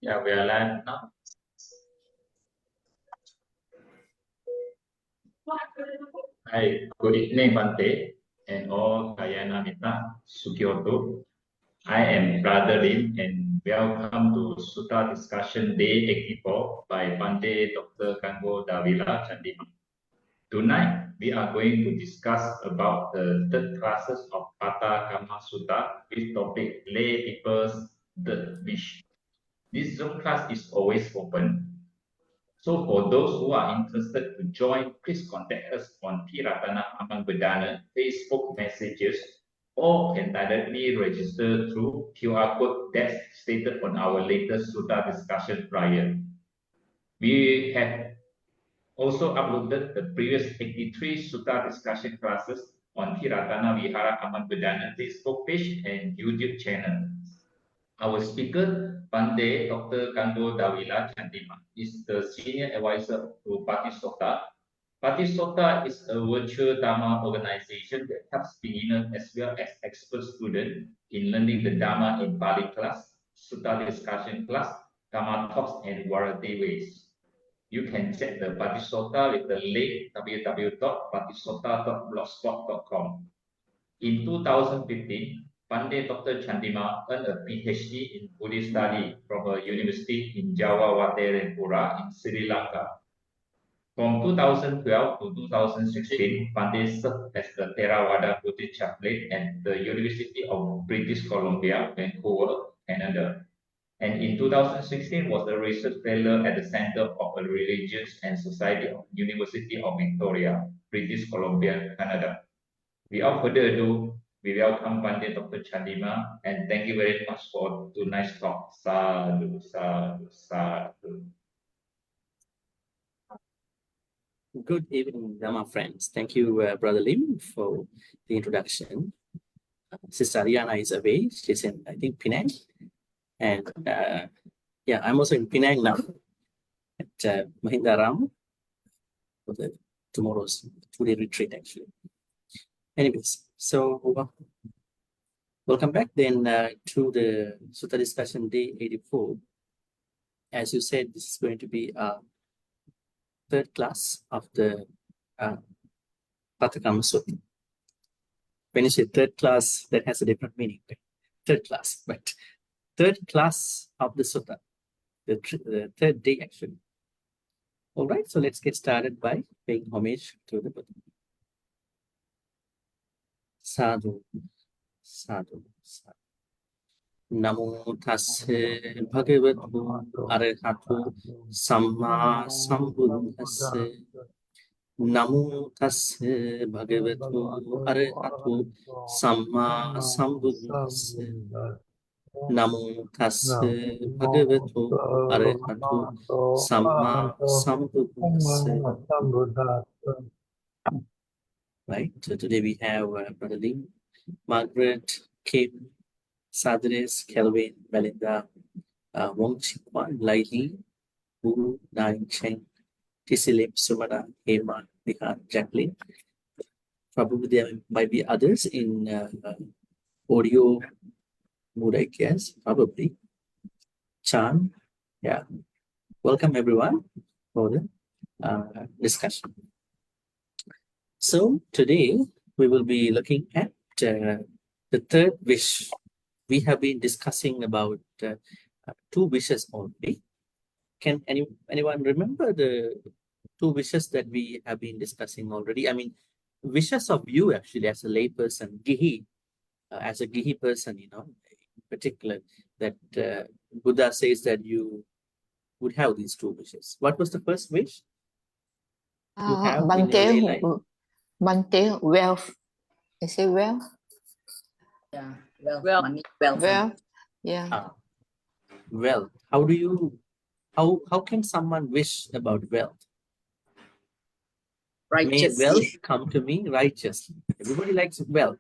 Yeah, we are live now. Hi, good evening, Bhante, and all Kayana Mitra, Sukyoto. I am Brother Lim, and welcome to Sutta Discussion Day 84 by Bhante Dr. Kango Davila Chandima. Tonight, we are going to discuss about the third classes of Pattakamma Sutta with topic Lay People's Third Wish. This Zoom class is always open. So for those who are interested to join, please contact us on Ti-Ratana Amang Bedana Facebook messages or can directly register through QR code that's stated on our latest Sutta discussion prior. We have also uploaded the previous 83 Sutta discussion classes on Ti-Ratana Vihara Amang Bedana Facebook page and YouTube channel. Our speaker, Bhante Dr. Kando Dawila Chandima, is the senior advisor to Patisota. Patisota is a virtual Dharma organization that helps beginners as well as expert students in learning the Dharma in Pali class, Sutta discussion class, Dharma talks, and variety ways. You can check the Patisota with the link www.patisota.blogspot.com. In 2015, Pandey Dr. Chandima earned a PhD in Buddhist study from a university in Jawawaterepura in Sri Lanka. From 2012 to 2016, Pandey served as the Theravada Buddhist chaplain at the University of British Columbia, Vancouver, Canada. And in 2016 was a research fellow at the Center for Religions and Society of University of Victoria, British Columbia, Canada. Without further ado, we welcome Pandit Dr. Chandima and thank you very much for tonight's talk. Sadhu, sadhu, sadhu. Good evening, Dhamma friends. Thank you, Brother Lim, for the introduction. Sister Ariana is away. She's in, I think, Penang. And yeah, I'm also in Penang now at Mahindaram for the tomorrow's two-day retreat, actually. Anyways, so welcome back then to the Sutta discussion day 84. As you said, this is going to be our third class of the Pattakamma Sutta. When you say third class, that has a different meaning. Third class, but third class of the Sutta, the third day actually. All right, so let's get started by paying homage to the Buddha. Sadhu, sadhu, sadhu. Namo tasse bhagavatu arahatu samma sambuddhase. Namo tasse bhagavatu arahatu samma sambuddhase. Namo tasse bhagavatu arahatu samma sambuddhase. Right, so today we have Brother Lim, Margaret, Kim, Sadres, Kelvin, Melinda, Wong Chikwan, Laili, Wu, Nine Cheng, Tisilim, Sumana, Hema, Nihan, Jacqueline. Probably there might be others in audio mode, I guess, probably. Chan, yeah. Welcome everyone for the discussion. So today we will be looking at the third wish. We have been discussing about two wishes already. Can anyone remember the two wishes that we have been discussing already? I mean, wishes of you actually as a layperson, Gihi, as a Gihi person, you know, in particular, that Buddha says that you would have these two wishes. What was the first wish you have in your lay life? Bhante, wealth. Is it wealth? Yeah, wealth, Wealth. money, wealth. Wealth. Yeah. Wealth. How can someone wish about wealth? May Righteous. wealth come to me righteously. Everybody likes wealth.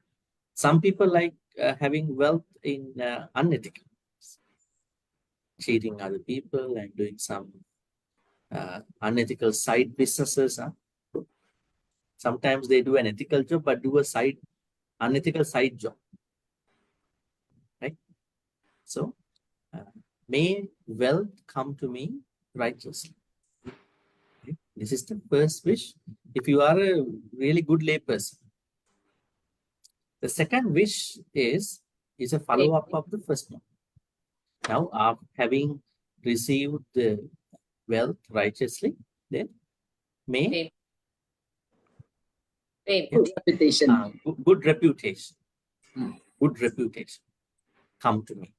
Some people like having wealth in unethical ways, cheating other people and doing some unethical side businesses. Sometimes they do an ethical job but do a unethical side job, right? So may wealth come to me righteously. Okay? This is the first wish. If you are a really good layperson. The second wish is a follow-up of the first one. Now, after having received the wealth righteously, then may Good reputation. good reputation, Hmm. good reputation come to me.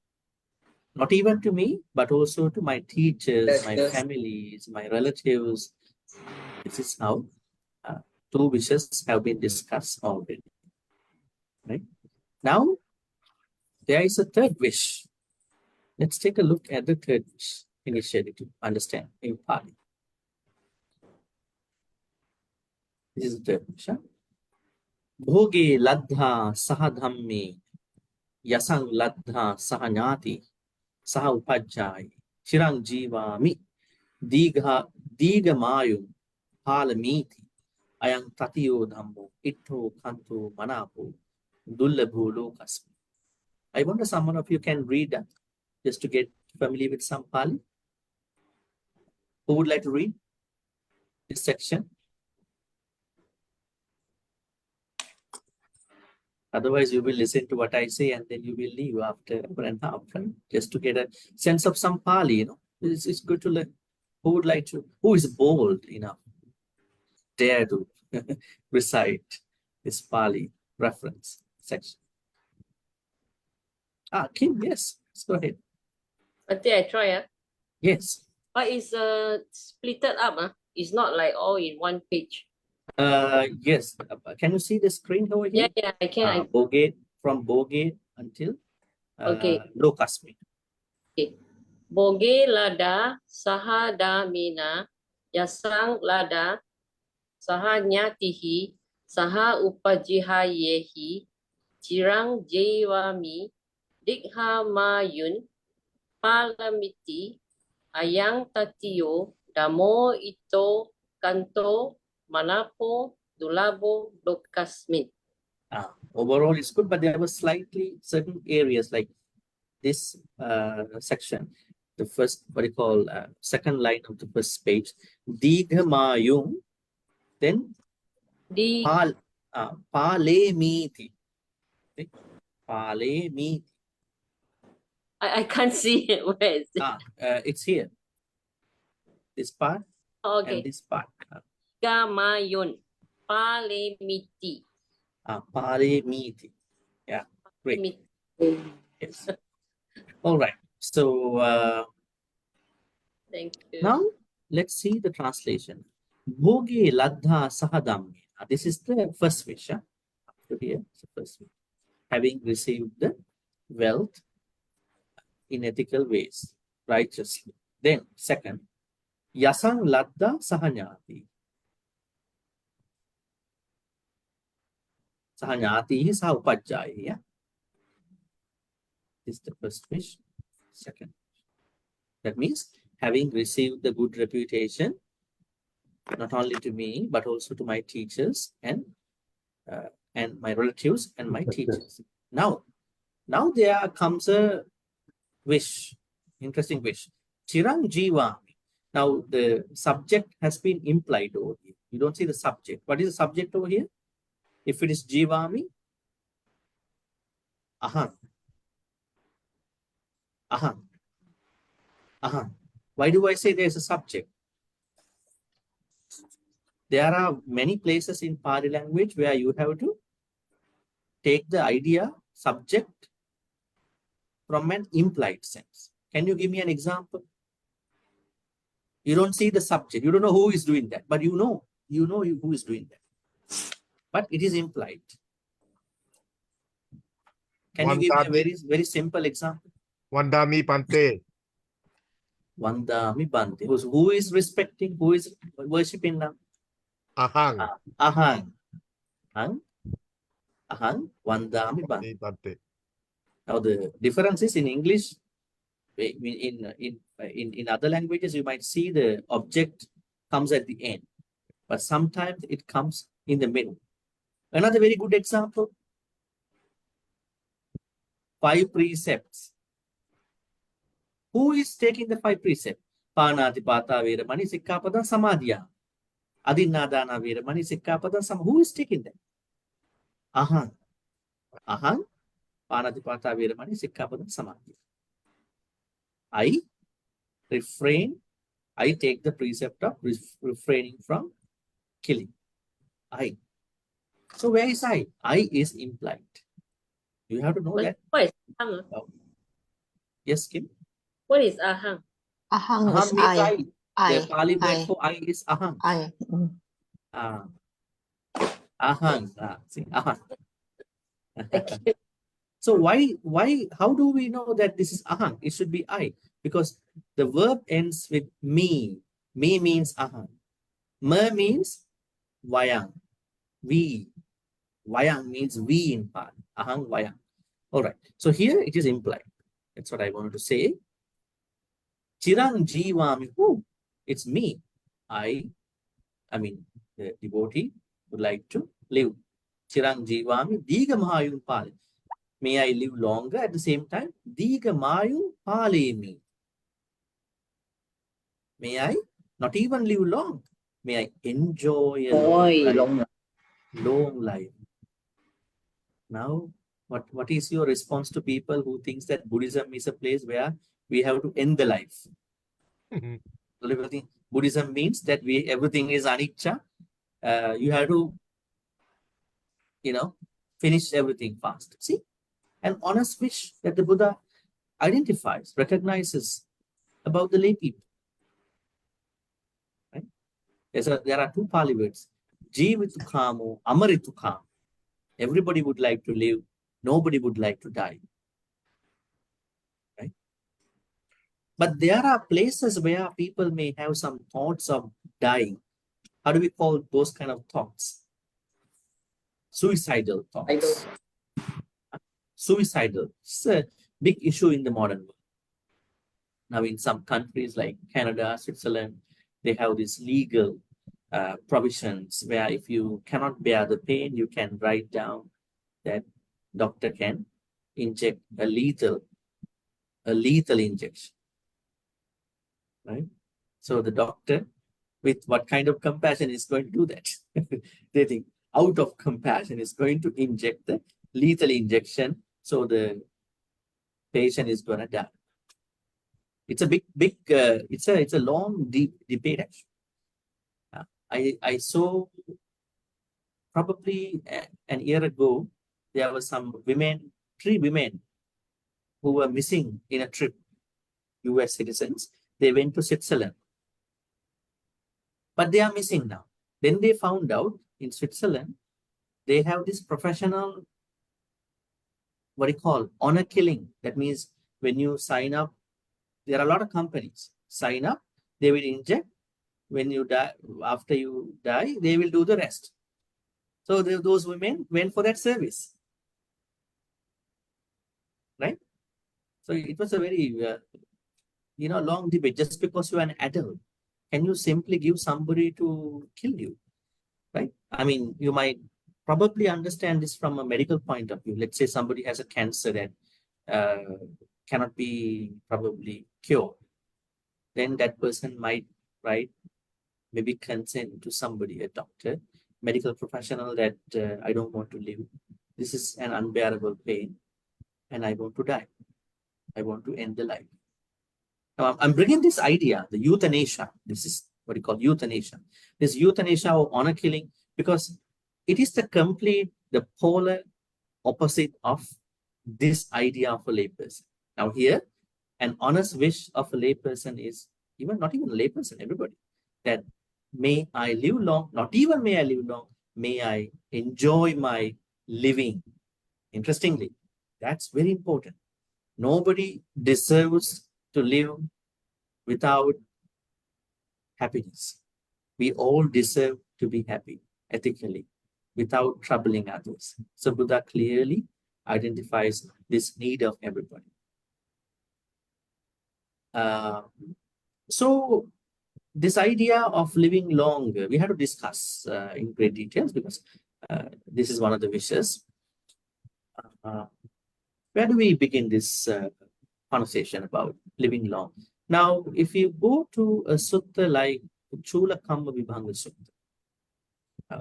Not even to me, but also to my teachers, my Yes. families, my relatives. This is how two wishes have been discussed already. Right? Now, there is a third wish. Let's take a look at the third wish initially to understand in Pali. This is the third wish. Bhoge ladha sahadhammi yasang ladha sahanyati saha upajjai chirang jivami diga palamiti ayang tatiyo dhammo itto kanto manapo dullabho lokasmi. I wonder someone of you can read that just to get familiar with some Pali. Who would like to read this section? Otherwise, you will listen to what I say and then you will leave after an hour and a half, right? Just to get a sense of some Pali, you know. It's good to learn. Who would like to, who is bold enough, dare to recite this Pali reference section? Kim, yes, let's go ahead. Until I try. Yes. But it's splitted up. It's not like all in one page. Yes. Can you see the screen over here? Yeah, I can. Bogate, from Bogate until Okay. Lokasmi. Okay. Boge lada saha mina yasang lada saha nyatihi saha upajihayehi jirang jewami dikha mayun palamiti ayang tatiyo damo ito kanto manapo dulabo lokasmin. Overall, it's good, but there were slightly certain areas like this section, the first, what you call, second line of the first page, Dighamayung, then Palemiti. Okay? Palemiti. I can't see it. Where is it? It's here. This part and this part. Gamayun. Palemiti. Palemiti. Yeah, great. Yes. All right. So Thank you. now let's see the translation. Bhoge ladha sahadam. This is the first wish. Here, it's the first wish. Having received the wealth in ethical ways, righteously. Then, second, yasang ladha sahanyati. Sahanyati is saupajjai. Yeah? This is the first wish. Second. That means having received the good reputation, not only to me, but also to my teachers and my relatives and my teachers. Now there comes a wish, interesting wish. Chirang jivami. Now the subject has been implied over here. You don't see the subject. What is the subject over here? If it is jivami, aham. Aham. Aham. Why do I say there's a subject? There are many places in Pali language where you have to take the idea, subject, from an implied sense. Can you give me an example? You don't see the subject. You don't know who is doing that, but you know who is doing that. But it is implied. Can you give me a very, very simple example? Vandami Bhante. Vandami Bhante. Who is respecting? Who is worshipping now? Ahang. Ahang. Ahang. Vandami Bhante. Now the difference is in English. In other languages, you might see the object comes at the end, but sometimes it comes in the middle. Another very good example, 5 precepts. Who is taking the 5 precepts? Panatipata Veramani Sikkapada Samadhiya. Adinadana Veramani Sikkapada Sam. Who is taking them? Aham. Aham. Panatipata Veramani Sikkapada Samadhiya. I refrain. I take the precept of refraining from killing. I. So where is I? I is implied. You have to know that. What is ahang? Yes, Kim? What is ahang? Ahang Aham is means I. I. The Pali word I. for I is aham. I. Ah. Aham. See, aham. Okay. So how do we know that this is aham? It should be I, because the verb ends with me. Me means aham. Me means vayang. We. Vayang means we in Pali. Aham vayang. All right. So here it is implied. That's what I wanted to say. Chirang jivami. Who? It's me. I mean, the devotee would like to live. Chirang jivami diga mahayun pali. May I live longer at the same time? Diga mayun pali me. May I not even live long? May I enjoy a long life. Now, what is your response to people who thinks that Buddhism is a place where we have to end the life? Buddhism means that everything is anicca. You have to, finish everything fast. See, an honest wish that the Buddha identifies, recognizes about the lay people. Right? There are 2 Pali words: Jivitukhamo, Amaritukham. Everybody would like to live. Nobody would like to die. Right? But there are places where people may have some thoughts of dying. How do we call those kind of thoughts? Suicidal thoughts. Suicidal. It's a big issue in the modern world. Now, in some countries like Canada, Switzerland, they have these legal provisions where if you cannot bear the pain, you can write down that doctor can inject a lethal injection. Right? So the doctor, with what kind of compassion, is going to do that? They think out of compassion is going to inject the lethal injection, so the patient is going to die. It's a big, it's a long, deep debate. Actually, I saw probably an year ago, there were some women, 3 women, who were missing in a trip. US citizens. They went to Switzerland, but they are missing now. Then they found out in Switzerland, they have this professional, what do you call, honor killing. That means when you sign up, there are a lot of companies. Sign up, they will inject. When you die, after you die, they will do the rest. So those women went for that service. Right? So it was a very, long debate. Just because you're an adult, can you simply give somebody to kill you? Right? I mean, you might probably understand this from a medical point of view. Let's say somebody has a cancer that cannot be probably cured. Then that person might, right, maybe consent to somebody, a doctor, medical professional, that I don't want to live. This is an unbearable pain and I want to die. I want to end the life. Now, I'm bringing this idea, the euthanasia. This is what you call euthanasia. This euthanasia or honor killing, because it is the polar opposite of this idea of a layperson. Now here, an honest wish of a layperson is, not even a layperson, everybody, that may I live long, not even may I live long, may I enjoy my living. Interestingly, that's very important. Nobody deserves to live without happiness. We all deserve to be happy ethically, without troubling others. So Buddha clearly identifies this need of everybody. So this idea of living longer, we have to discuss in great details, because this is one of the wishes. Where do we begin this conversation about living long. Now, if you go to a sutta like Pattakamma Vibhanga Sutta,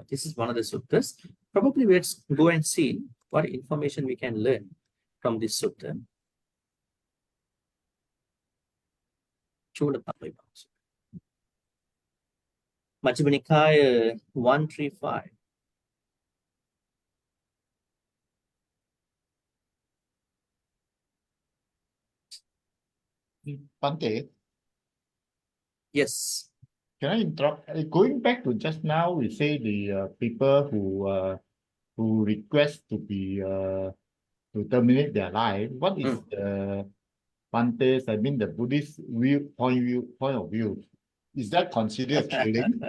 this is one of the suttas. Probably let's go and see what information we can learn from this sutta. Pattakamma Vibhanga Sutta. Majjhima Nikaya 135. Bhante, Yes. can I interrupt? Going back to just now, we say the people who request to be to terminate their life. What is the Bhante's, I mean the Buddhist point of view? Is that considered killing?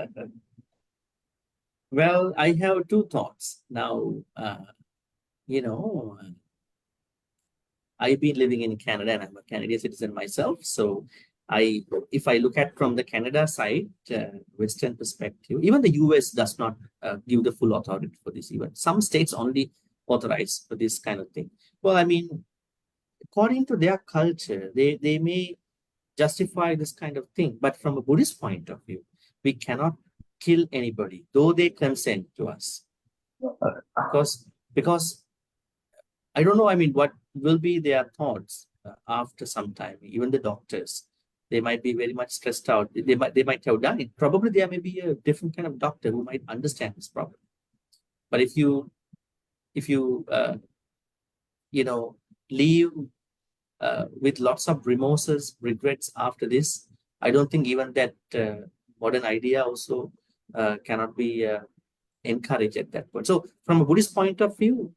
Well, I have two thoughts. Now, I've been living in Canada and I'm a Canadian citizen myself. So if I look at from the Canada side, Western perspective, even the US does not give the full authority for this. Even some states only authorize for this kind of thing. Well, I mean, according to their culture, they may justify this kind of thing. But from a Buddhist point of view, we cannot kill anybody, though they consent to us. Because I don't know, I mean, what will be their thoughts after some time? Even the doctors, they might be very much stressed out. They might have done it. Probably there may be a different kind of doctor who might understand this problem. But if you leave with lots of remorses, regrets after this, I don't think even that modern idea also cannot be encouraged at that point. So from a Buddhist point of view,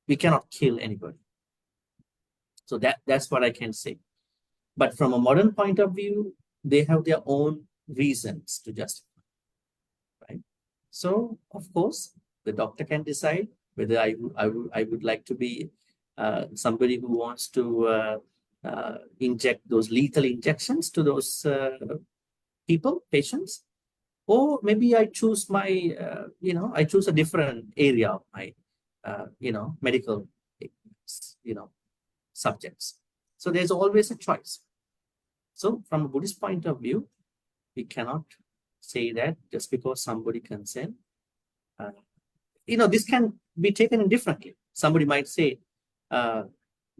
we cannot kill anybody. So that's what I can say. But from a modern point of view, they have their own reasons to justify, right? So of course, the doctor can decide whether I would like to be somebody who wants to inject those lethal injections to those patients, or maybe I choose my, I choose a different area of my, medical, subjects. So there's always a choice. So from a Buddhist point of view, we cannot say that just because somebody consent. This can be taken differently. Somebody might say,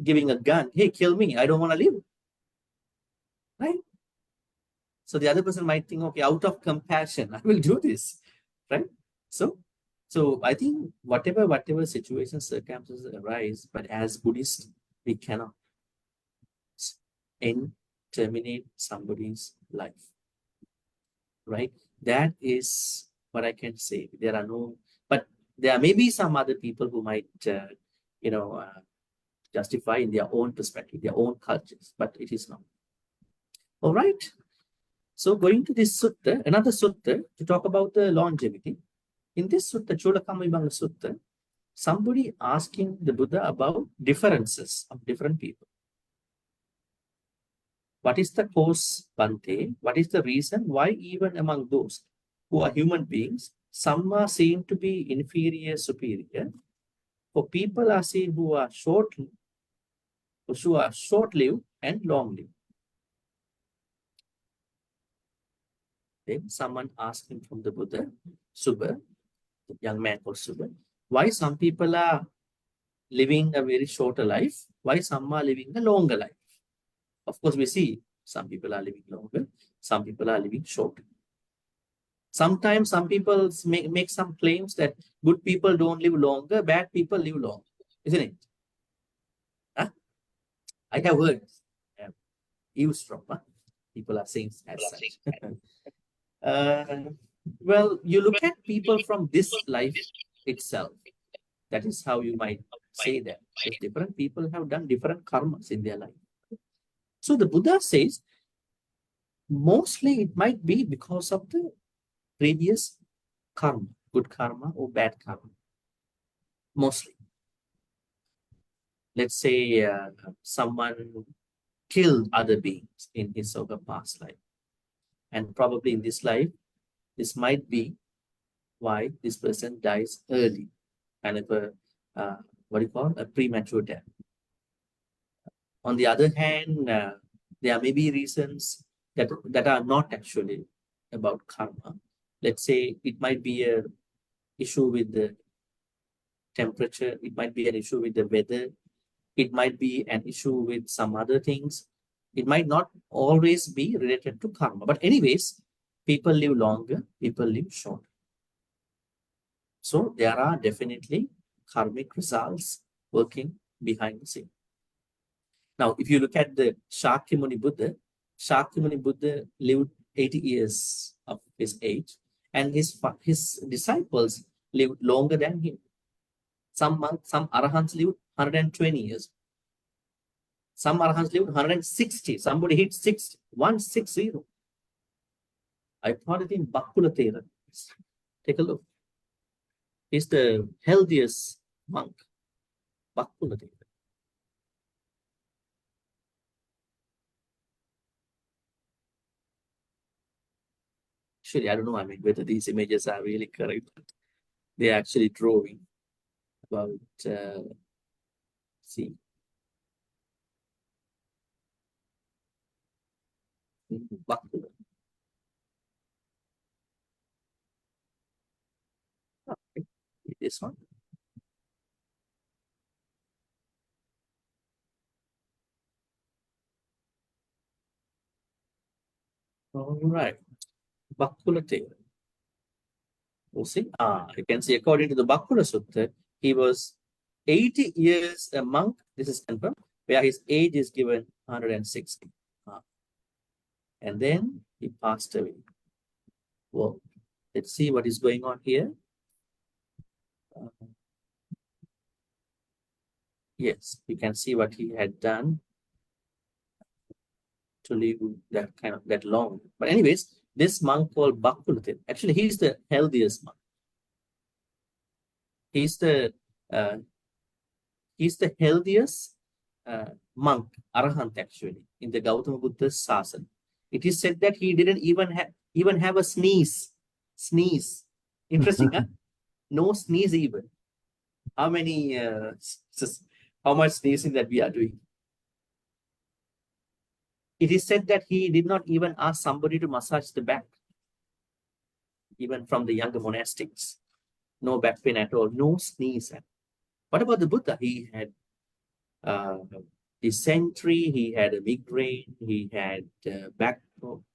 giving a gun, hey, kill me, I don't want to live. Right? So the other person might think, okay, out of compassion, I will do this. Right? So I think whatever situations, circumstances arise, but as Buddhists, we cannot terminate somebody's life. Right? That is what I can say. But there may be some other people who might, justify in their own perspective, their own cultures, but it is not. All right. So going to this sutta, another sutta to talk about the longevity. In this sutta, Pattakamma Vibhanga Sutta, somebody asking the Buddha about differences of different people. What is the cause, Bhante? What is the reason why even among those who are human beings, some are seen to be inferior, superior, for people are seen who are short-lived and long-lived? Then someone asking from the Buddha, Subba, the young man called Subba, why some people are living a very shorter life, why some are living a longer life? Of course, we see some people are living longer, some people are living shorter. Sometimes some people make some claims that good people don't live longer, bad people live longer, isn't it? Huh? I have heard eavesdropper. People are saying as such. Well, you look at people from this life itself. That is how you might say that. Because different people have done different karmas in their life. So the Buddha says, mostly it might be because of the previous karma, good karma or bad karma. Mostly. Let's say someone killed other beings in his or her past life. And probably in this life, this might be why this person dies early, kind of a premature death. On the other hand, there may be reasons that are not actually about karma. Let's say it might be a issue with the temperature, it might be an issue with the weather, it might be an issue with some other things. It might not always be related to karma. But anyways, people live longer, people live shorter. So there are definitely karmic results working behind the scene. Now, if you look at the Shakyamuni Buddha lived 80 years of his age, and his disciples lived longer than him. Some arahants lived 120 years. Some arahants lived 160. Somebody hit 60, 160. I thought it in Bakkula Thera. Take a look. He's the healthiest monk. Bakkula Thera. Actually, I don't know, whether these images are really correct. They're actually drawing about, see. Bakkula. Okay, this one. All right, Bakkula Thera. We'll see. You can see according to the Bakkula Sutta, he was 80 years a monk. This is confirmed, where his age is given 160. And then he passed away. Well, let's see what is going on here. Yes, you can see what he had done to live that long. But anyways, this monk called Bakkula Thera, actually he's the healthiest monk. He's the healthiest monk, arahant actually, in the Gautama Buddha's sasana. It is said that he didn't even have a sneeze. Interesting, huh? No sneeze even. How much sneezing that we are doing? It is said that he did not even ask somebody to massage the back, even from the younger monastics. No back pain at all, no sneeze. What about the Buddha? He had dysentery, he had a migraine, he had back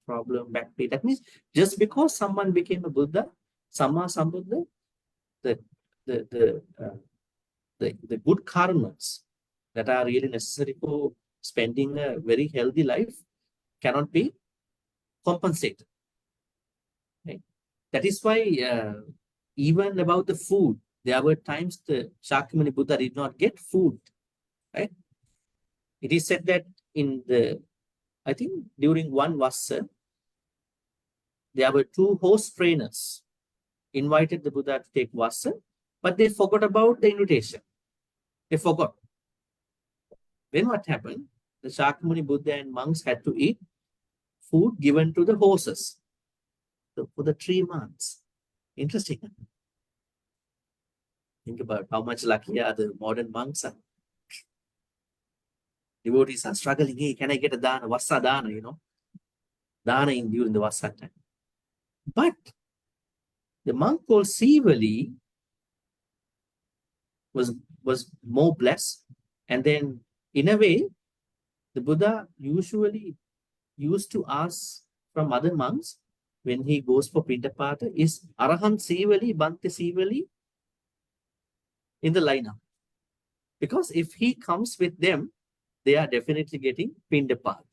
problem, back pain. That means just because someone became a Buddha, Sammasambuddha, the good karmas that are really necessary for spending a very healthy life cannot be compensated. Right? That is why even about the food, there were times the Shakyamuni Buddha did not get food. Right? It is said that I think during one Vassa, there were 2 host trainers invited the Buddha to take Vassa, but they forgot about the invitation. They forgot. Then what happened? The Shakyamuni Buddha and monks had to eat food given to the horses for the 3 months. Interesting. Think about how much luckier the modern monks are. Devotees are struggling. Hey, can I get a dana, Vassa dana, dana during the Vassa time. But the monk called Sivali was more blessed. And then, in a way, the Buddha usually used to ask from other monks when he goes for Pindapata, is Arahant Sivali, Bhante Sivali in the lineup? Because if he comes with them, they are definitely getting Pindapata.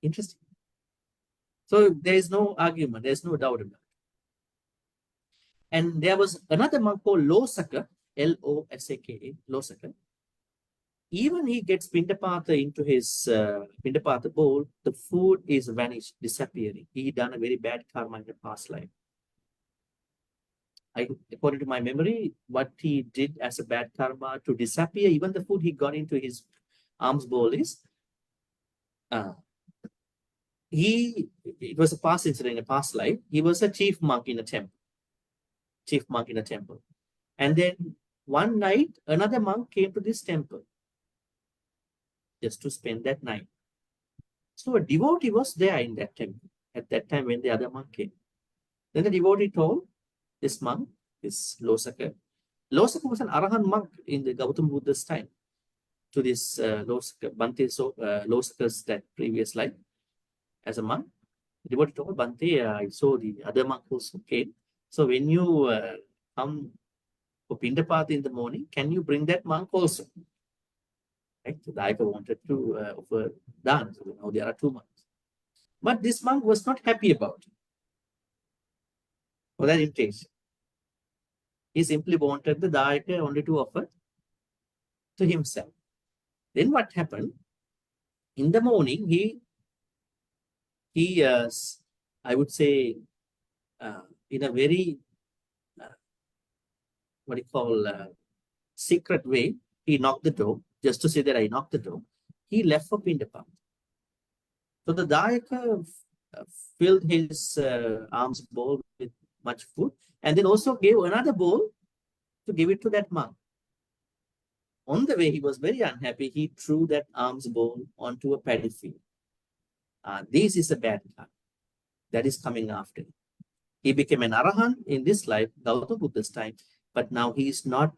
Interesting. So there is no argument, there's no doubt about it. And there was another monk called Losaka, Losaka, Losaka. Even he gets Pindapata into his Pindapata bowl, the food is vanished, disappearing. He done a very bad karma in the past life. According to my memory, what he did as a bad karma to disappear, even the food he got into his alms bowl is, it was a past incident in a past life. He was a chief monk in a temple. And then one night, another monk came to this temple. just to spend that night. So a devotee was there in that temple at that time when the other monk came. Then the devotee told this monk, this Losaka. Losaka was an Arahant monk in the Gautama Buddha's time. To this Losaka, Bhante, Losaka's that previous life as a monk. The devotee told Bhante, I saw the other monk also came. So when you come for Pindapata in the morning, can you bring that monk also? Right? So the Ayaka wanted to offer dana. So now there are two monks. But this monk was not happy about it. For that invitation. He simply wanted the Dayaka only to offer to himself. Then what happened? In the morning, he I would say, in a very, what do you call, secret way, he knocked the door, just to say that I knocked the door. He left for Pindapata. So the Dayaka filled his alms bowl with much food, and then also gave another bowl to give it to that monk. On the way, he was very unhappy. He threw that alms bowl onto a paddy field. This is a bad karma that is coming after. He became an Arahant in this life, Gautama Buddha's time, but now he is not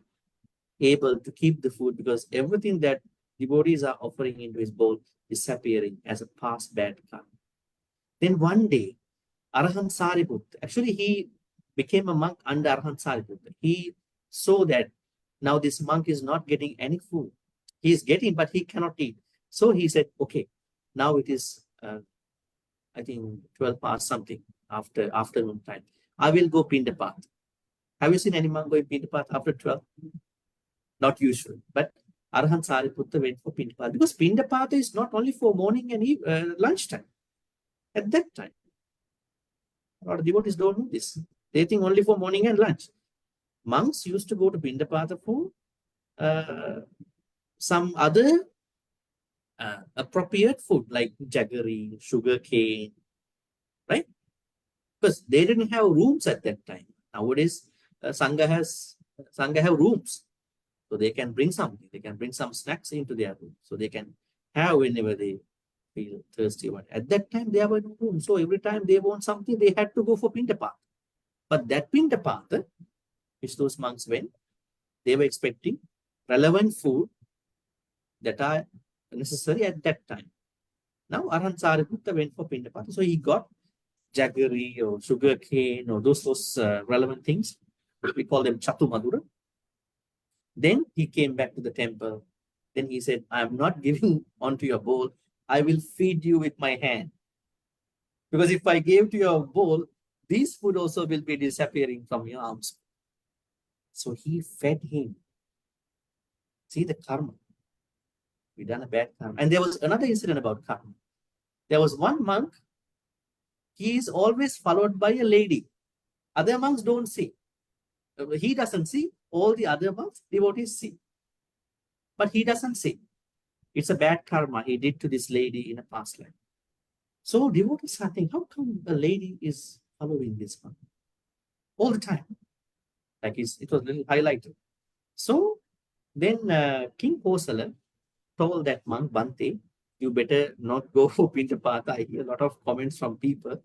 able to keep the food because everything that devotees are offering into his bowl is disappearing as a past bad karma. Then one day, Arahant Sariputta, actually he became a monk under Arahant Sariputta. He saw that now this monk is not getting any food. He is getting, but he cannot eat. So he said, okay, now it is, I think 12 past something after afternoon time. I will go Pindapata. Have you seen any monk going Pindapata after 12? Not usual, but Arahant Sariputta went for Pindapata because Pindapata is not only for morning and lunchtime. At that time, a lot of devotees don't know this. They think only for morning and lunch. Monks used to go to Pindapata for some other appropriate food like jaggery, sugar cane, right? Because they didn't have rooms at that time. Nowadays, Sangha have rooms. So they can bring something. They can bring some snacks into their room. So they can have whenever they feel thirsty. But at that time, they have a room. So every time they want something, they had to go for Pindapata. But that Pindapata, which those monks went, they were expecting relevant food that are necessary at that time. Now, Arahant Sariputta went for Pindapata. So he got jaggery or sugar cane or those relevant things. We call them Chatu Madura. Then he came back to the temple. Then he said, I am not giving onto your bowl. I will feed you with my hand. Because if I gave to your bowl, this food also will be disappearing from your arms. So he fed him. See the karma. We done a bad karma. And there was another incident about karma. There was one monk. He is always followed by a lady. Other monks don't see. He doesn't see. All the other monks, devotees see. But he doesn't see. It's a bad karma he did to this lady in a past life. So devotees are thinking, how come the lady is following this monk all the time? Like it was a little highlighted. So then King Kosala told that monk, Bhante, you better not go for Pindapata. I hear a lot of comments from people.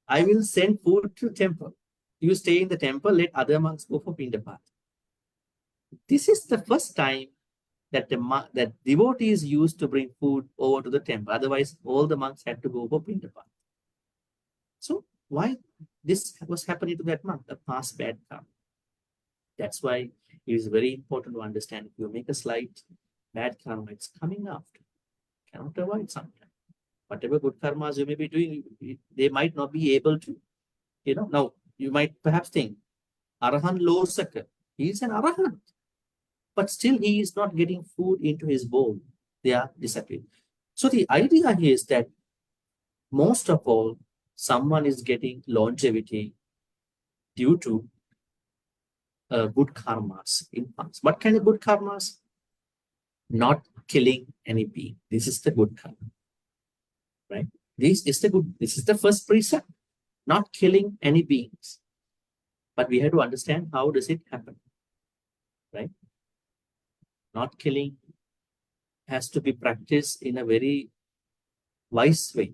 I will send food to temple. You stay in the temple, let other monks go for Pindapata. This is the first time that that devotees used to bring food over to the temple. Otherwise, all the monks had to go for Pindapata. So why this was happening to that monk? A past bad karma. That's why it is very important to understand. If you make a slight bad karma, it's coming after. Cannot avoid sometimes. Whatever good karmas you may be doing, they might not be able to. Now you might perhaps think, Arahant Losaka, he is an Arahant. But still he is not getting food into his bowl. They are disappearing. So the idea here is that most of all, someone is getting longevity due to good karmas in past. What kind of good karmas? Not killing any being. This is the good karma. Right? This is the first precept. Not killing any beings. But we have to understand how does it happen. Right? Not killing has to be practiced in a very wise way.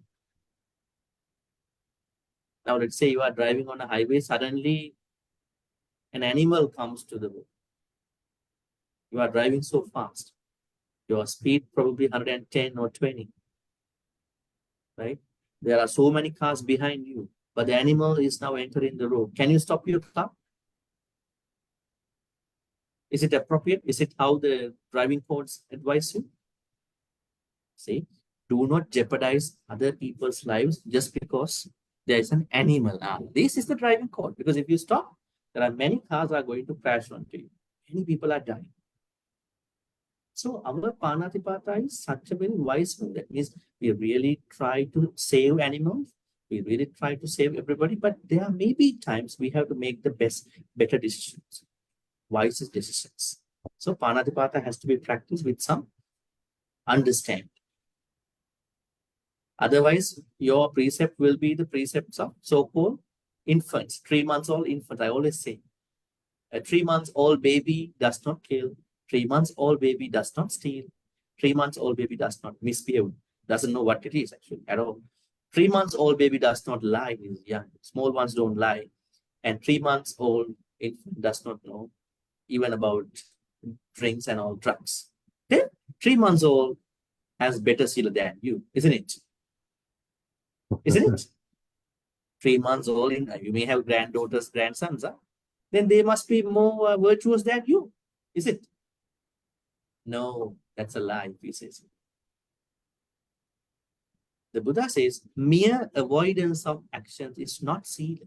Now, let's say you are driving on a highway, suddenly an animal comes to the road. You are driving so fast. Your speed probably 110 or 20, right? There are so many cars behind you, but the animal is now entering the road. Can you stop your car? Is it appropriate? Is it how the driving codes advise you? See, do not jeopardize other people's lives just because there is an animal. This is the driving code, because if you stop, there are many cars are going to crash onto you. Many people are dying. So our Panatipata is such a very wise one. That means we really try to save animals. We really try to save everybody, but there may be times we have to make the better decisions, wisest decisions. So Panatipata has to be practiced with some understanding. Otherwise, your precept will be the precepts of so-called infants, 3 months old infant. I always say, a 3 months old baby does not kill. 3 months old baby does not steal. 3 months old baby does not misbehave, doesn't know what it is actually at all. 3 months old baby does not lie, is young. Small ones don't lie. And 3 months old infant does not know even about drinks and all drugs. Then 3 months old has better seal than you, isn't it? Isn't it? 3 months old, you may have granddaughters, grandsons, then they must be more virtuous than you, is it? No, that's a lie, he says. The Buddha says, mere avoidance of actions is not sila.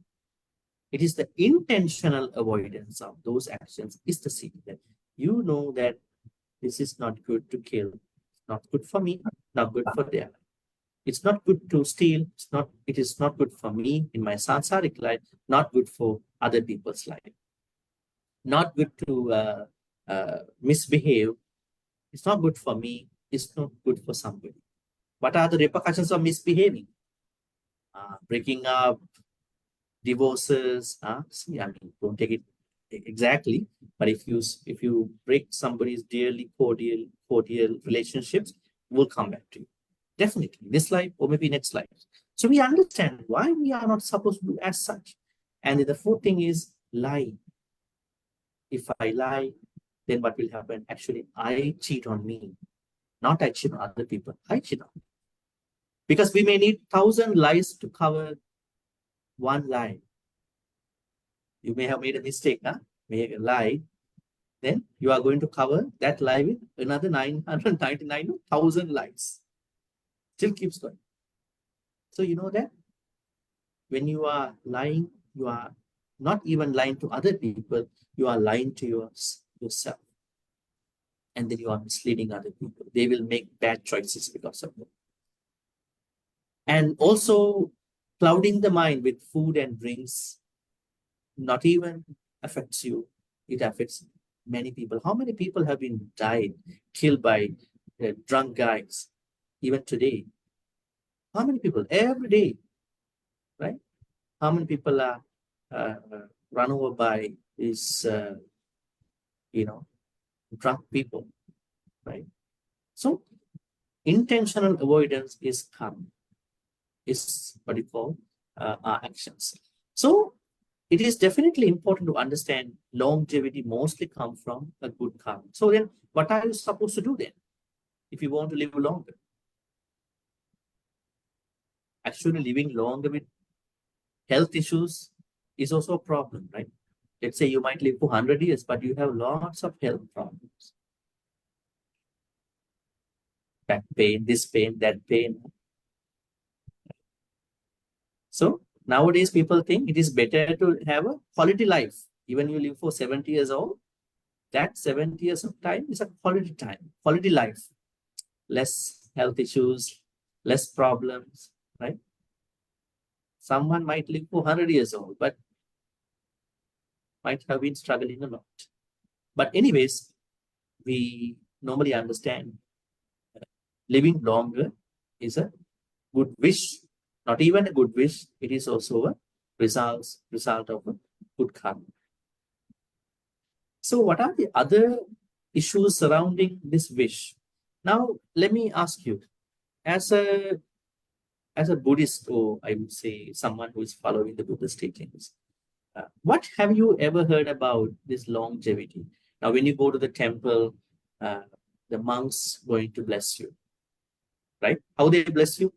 It is the intentional avoidance of those actions is the sila. You know that this is not good to kill. It's not good for me, not good for them. It's not good to steal. It is not good for me in my sansaric life, not good for other people's life. Not good to misbehave. It's not good for me. It's not good for somebody. What are the repercussions of misbehaving? Breaking up, divorces. See, I mean, don't take it exactly, but if you break somebody's dearly cordial relationships, it will come back to you. Definitely, this life or maybe next life. So we understand why we are not supposed to do as such. And the fourth thing is lie. If I lie, then what will happen? Actually, I cheat on me. Not I cheat on other people. I cheat on me. Because we may need 1,000 lies to cover one lie. You may have made a mistake, made a lie. Then you are going to cover that lie with another 999,000 lies. Still keeps going. So you know that when you are lying, you are not even lying to other people, you are lying to yourself. And then you are misleading other people. They will make bad choices because of it. And also clouding the mind with food and drinks not even affects you. It affects many people. How many people have been died, killed by drunk guys, even today? How many people? Every day, right? How many people are run over by these, drunk people, right? So intentional avoidance is karma, is what you call our actions. So it is definitely important to understand longevity mostly comes from a good karma. So then what are you supposed to do then if you want to live longer? Actually, living longer with health issues is also a problem, right? Let's say you might live for 100 years, but you have lots of health problems. Back pain, this pain, that pain. So nowadays people think it is better to have a quality life. Even you live for 70 years old, that 70 years of time is a quality time, quality life. Less health issues, less problems, right? Someone might live for 100 years old, but might have been struggling a lot. But anyways, we normally understand living longer is a good wish, not even a good wish, it is also a result of a good karma. So what are the other issues surrounding this wish? Now, let me ask you, as a Buddhist, or I would say someone who is following the Buddhist teachings, what have you ever heard about this longevity? Now, when you go to the temple, the monks going to bless you, right? How they bless you?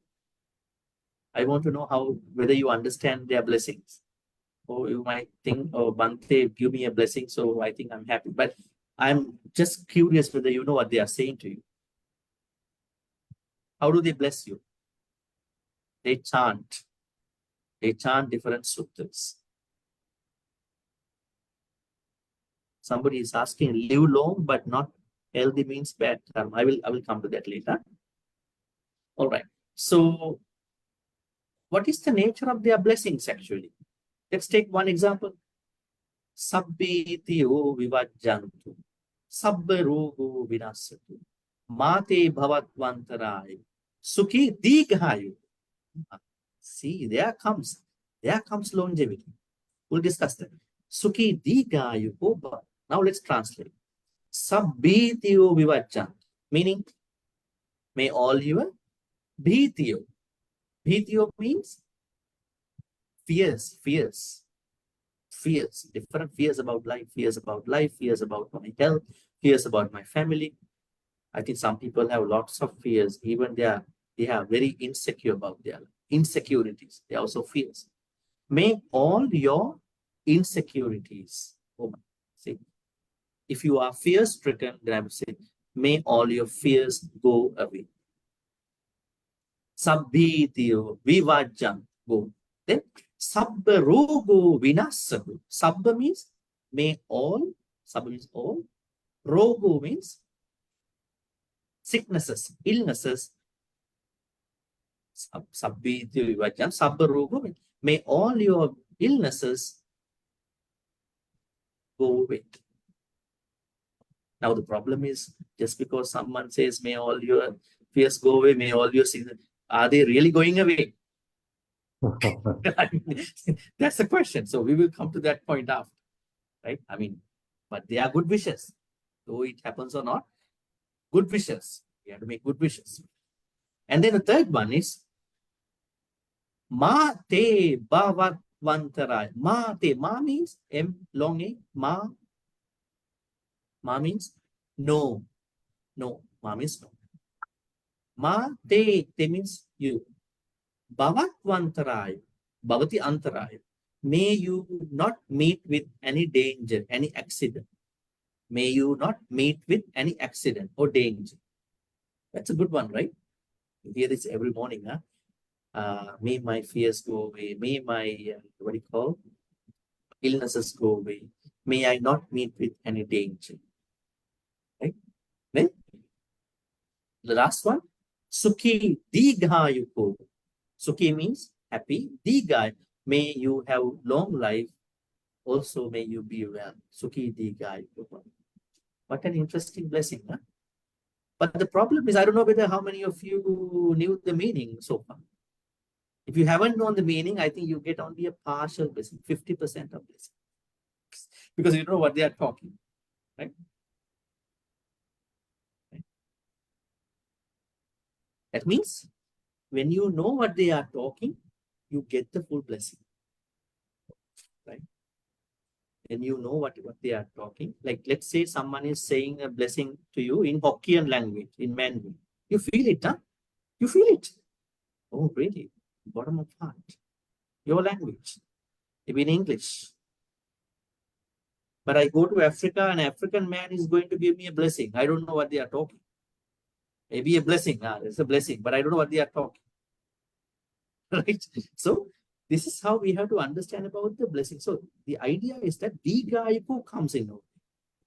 I want to know whether you understand their blessings. Or you might think, oh, Bhante, give me a blessing, so I think I'm happy. But I'm just curious whether you know what they are saying to you. How do they bless you? They chant. They chant different suttas. Somebody is asking, live long, but not healthy means bad term. I will come to that later. All right. So, what is the nature of their blessings actually? Let's take one example. Sabbitiyo vivajjantu. Sabba rogo vinasatu. Mate bhavatvantarai. Sukhi dighayu. See, there comes longevity. We'll discuss that. Sukhi dighayu. Now let's translate. Sabbitiyo vivajjantu. Meaning, may all your bhitiyo. Bhitiyo means fears, different fears about life, fears about my health, fears about my family. I think some people have lots of fears, even they are very insecure about their insecurities. They also fears. May all your insecurities, see, if you are fear stricken, then I would say, may all your fears go away. Sabbitiyo vivajjan, go. Then sabba rogo vinasahu. Sabba means may all. Sabba means all. Rogo means sicknesses, illnesses. Sabbitiyo vivajjan. Sabba rogo means may all your illnesses go away. Now the problem is, just because someone says may all your fears go away, may all your sicknesses, are they really going away? That's the question. So we will come to that point after, right? I mean, but they are good wishes. Though it happens or not, good wishes. We have to make good wishes. And then the third one is Ma te bhavatvantarai. Ma te. Ma means M long A. Ma means no. No. Ma means no. Ma te means you. Bhavatvantarai. Bhavati antarai. May you not meet with any danger, any accident. May you not meet with any accident or danger. That's a good one, right? You hear this every morning, huh? May my fears go away. May my, illnesses go away. May I not meet with any danger. Right? Then, the last one, Sukhi Digayuko. Sukhi means happy. Digai, may you have long life. Also, may you be well. Sukhi Digayuko. What an interesting blessing, huh? But the problem is, I don't know whether how many of you knew the meaning so far. If you haven't known the meaning, I think you get only a partial blessing, 50% of blessing. Because you don't know what they are talking, right? That means when you know what they are talking, you get the full blessing, right? When you know what they are talking, like let's say someone is saying a blessing to you in Hokkien language, in Mandarin. You feel it, huh? You feel it. Oh, really? Bottom of heart. Your language. Maybe in English. But I go to Africa, an African man is going to give me a blessing. I don't know what they are talking. Maybe a blessing. It's a blessing, but I don't know what they are talking. Right? So this is how we have to understand about the blessing. So the idea is that Digayuko comes in.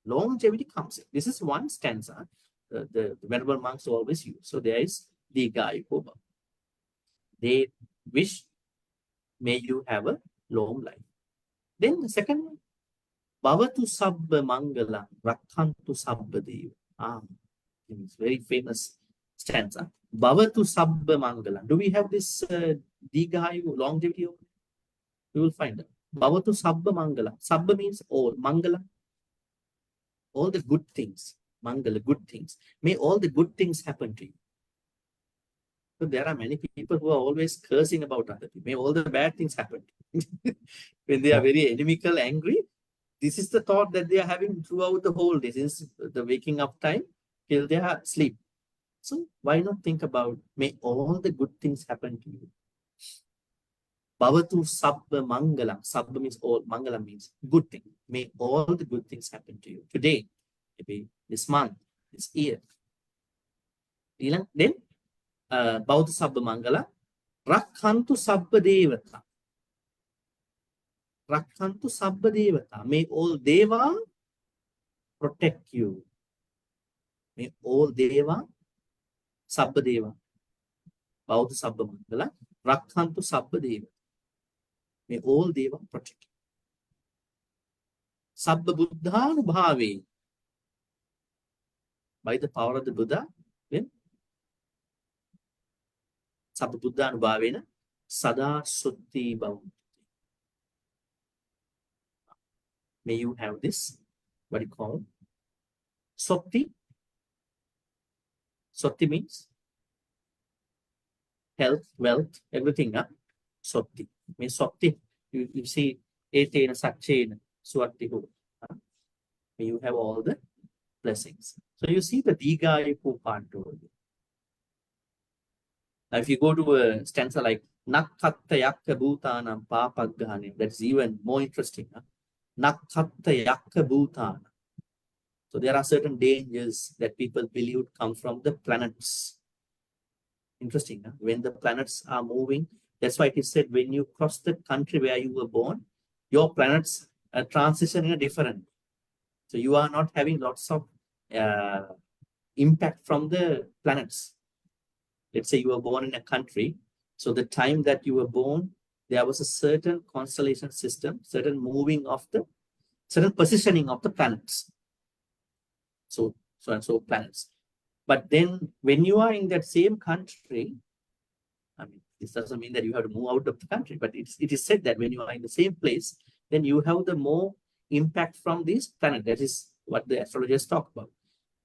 Longevity comes in. This is one stanza the venerable monks always use. So there is Digayuko. They wish, may you have a long life. Then the second one, Bhavatu Sabba Mangala Rakhantu Sabba Deva. It's very famous stanza. Bhavatu Sabba Mangala. Do we have this Digayu longevity? We will find it. Bhavatu Sabba Mangala. Sabba means all. Mangala. All the good things. Mangala, good things. May all the good things happen to you. So there are many people who are always cursing about other people. May all the bad things happen to you. When they are very inimical, angry, this is the thought that they are having throughout the whole day, since the waking up time till they are sleep. So why not think about, may all the good things happen to you. Bhavatu sabba mangalam. Sabba means all, mangalam means good thing. May all the good things happen to you. Today, maybe this month, this year. Then, Bhavatu sabba mangala. Rakhantu sabba devata. Rakhantu sabba devata. May all deva protect you. May all deva, sabba deva. Bhavatu sabba mangala. Rakhantu sabba deva. May all deva protect you. Sabba buddhanubhave. By the power of the Buddha, then Sabba buddhanubhavena sada sutti bhavantu. May you have this, what you call Sotti. Sotti means health, wealth, everything. Sotti. Means Sotti. You see, etena satchena suattihu. May you have all the blessings. So you see the Digayipu part over there. Now if you go to a stanza like Nakkatta yakka bhutanam papaggahane, that's even more interesting. Nakkatta yakka bhutana. So there are certain dangers that people believe come from the planets. Interesting. When the planets are moving, that's why it is said when you cross the country where you were born, your planets transition in a different. So you are not having lots of impact from the planets. Let's say you were born in a country. So the time that you were born, there was a certain constellation system, certain moving of the, certain positioning of the planets. So and so planets. But then when you are in that same country, I mean, this doesn't mean that you have to move out of the country, but it is said that when you are in the same place, then you have the more impact from this planet. That is what the astrologers talk about.